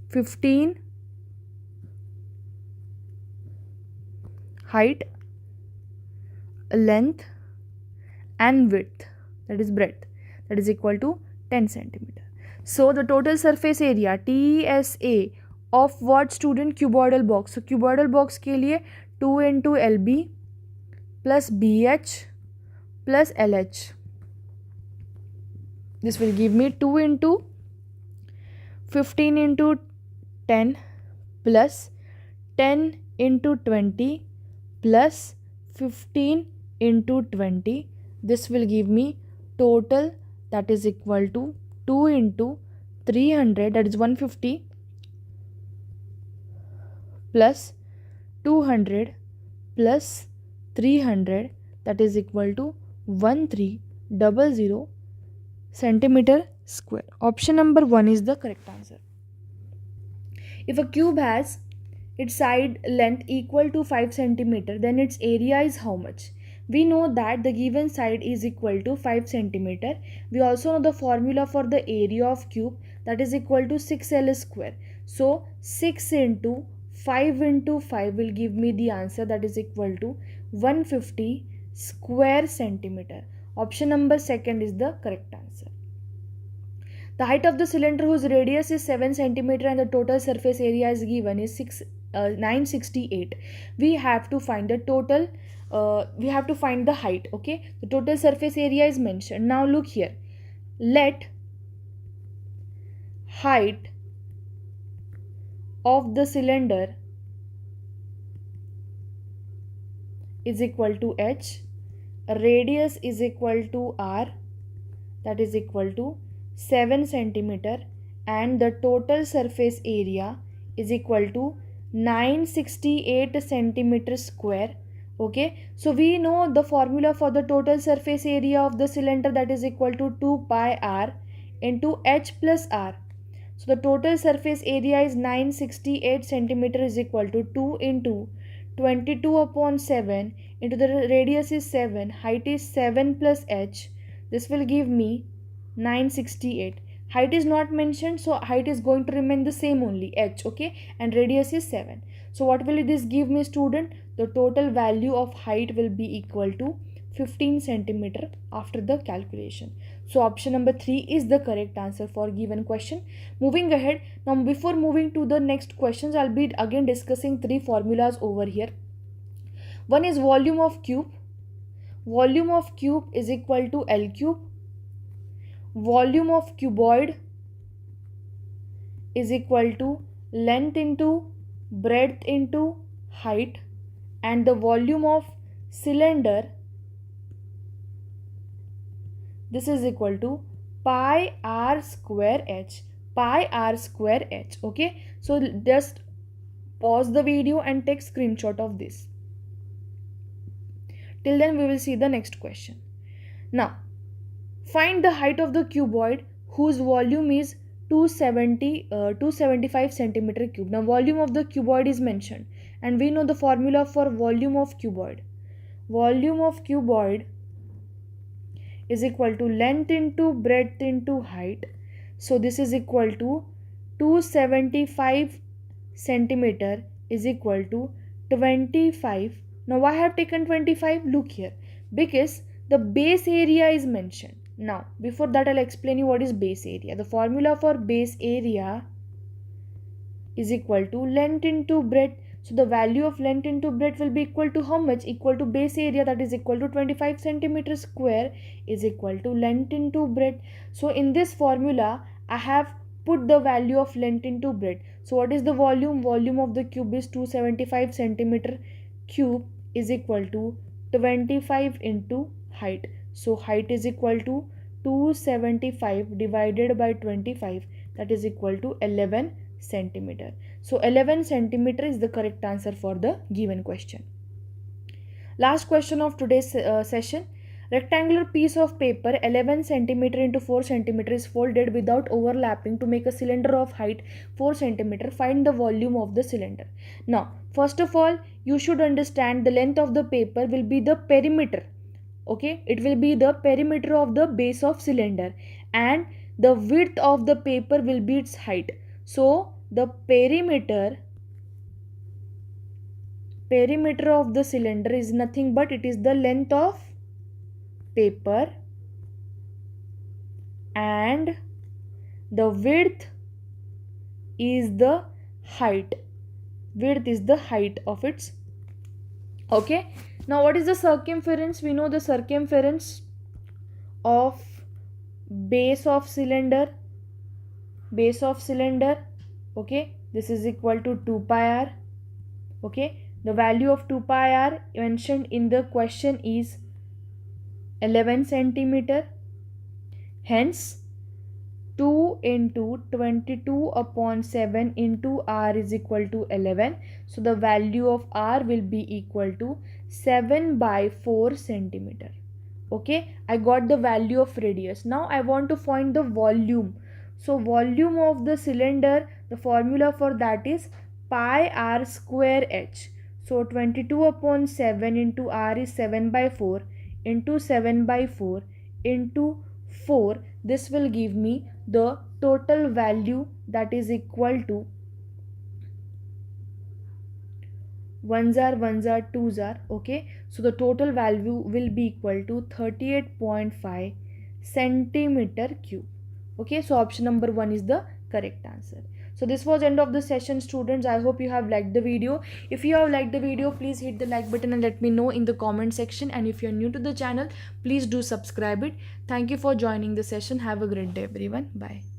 15, height, length and width, that is breadth, that is equal to 10 centimeter. So the total surface area TSA of what, student? Cuboidal box. So cuboidal box के लिए 2 into LB plus BH plus LH. This will give me 2 into 15 into 10 plus 10 into 20 plus 15 into 20. This will give me total, that is equal to 2 into 300, that is 150 plus 200 plus 300, that is equal to 13 0.00 centimeter square. Option number 1 is the correct answer. If a cube has its side length equal to 5 centimeter, then its area is how much? We know that the given side is equal to 5 centimeter. We also know the formula for the area of cube, that is equal to 6L square. So 6 into 5 into 5 will give me the answer, that is equal to 150 square centimeter. Option number 2 is the correct answer. The height of the cylinder whose radius is 7 centimeter and the total surface area is given is 968. We have to find the total, we have to find the height. Okay, the total surface area is mentioned. Now look here, let height of the cylinder is equal to h, radius is equal to r, that is equal to 7 centimeter, and the total surface area is equal to 968 centimeter square. Okay, so we know the formula for the total surface area of the cylinder, that is equal to 2 pi r into h plus r. So the total surface area is 968 centimeter is equal to 2 into 22 upon 7 into the radius is 7, height is 7 plus h. This will give me 968. Height is not mentioned, so height is going to remain the same only, h. Okay, and radius is 7. So what will this give me, student? The total value of height will be equal to 15 centimeter after the calculation. So option number 3 is the correct answer for given question. Moving ahead, now before moving to the next questions, I'll be again discussing 3 formulas over here. One is volume of cube. Volume of cube is equal to L cube. Volume of cuboid is equal to length into breadth into height, and the volume of cylinder, this is equal to pi r square h. Pi r square h. Okay, so just pause the video and take screenshot of this. Till then we will see the next question. Now find the height of the cuboid whose volume is 275 centimeter cube. Now volume of the cuboid is mentioned, and we know the formula for volume of cuboid. Volume of cuboid is equal to length into breadth into height. So this is equal to 275 centimeter is equal to 25. Now why I have taken 25? Look here, because the base area is mentioned. Now before that I'll explain you what is base area. The formula for base area is equal to length into breadth. So the value of length into breadth will be equal to how much? Equal to base area, that is equal to 25 centimeter square is equal to length into breadth. So in this formula I have put the value of length into breadth. So what is the volume? Volume of the cube is 275 centimeter cube is equal to 25 into height. So height is equal to 275 divided by 25, that is equal to 11 centimeter. So 11 centimeter is the correct answer for the given question. Last question of today's session. Rectangular piece of paper 11 centimeter into 4 centimeter is folded without overlapping to make a cylinder of height 4 centimeter. Find the volume of the cylinder. Now first of all, you should understand the length of the paper will be the perimeter. Okay, it will be the perimeter of the base of cylinder, and the width of the paper will be its height. So the perimeter of the cylinder is nothing but it is the length of paper, and the width is the height. Width is the height of its. Okay, now what is the circumference? We know the circumference of base of cylinder. Okay, this is equal to 2 pi r. Okay, the value of 2 pi r mentioned in the question is 11 centimeter. Hence 2 into 22 upon 7 into r is equal to 11. So the value of r will be equal to 7 by 4 centimeter. Okay, I got the value of radius. Now I want to find the volume. So volume of the cylinder, the formula for that is pi r square h. So 22 upon 7 into r is 7 by 4 into 7 by 4 into 4. This will give me the total value, that is equal to ones are twos are. Okay, so the total value will be equal to 38.5 centimeter cube. Okay, so option number 1 is the correct answer. So this was end of the session, students. I hope you have liked the video. If you have liked the video, please hit the like button and let me know in the comment section. And if you're new to the channel, please do subscribe it. Thank you for joining the session. Have a great day, everyone. Bye.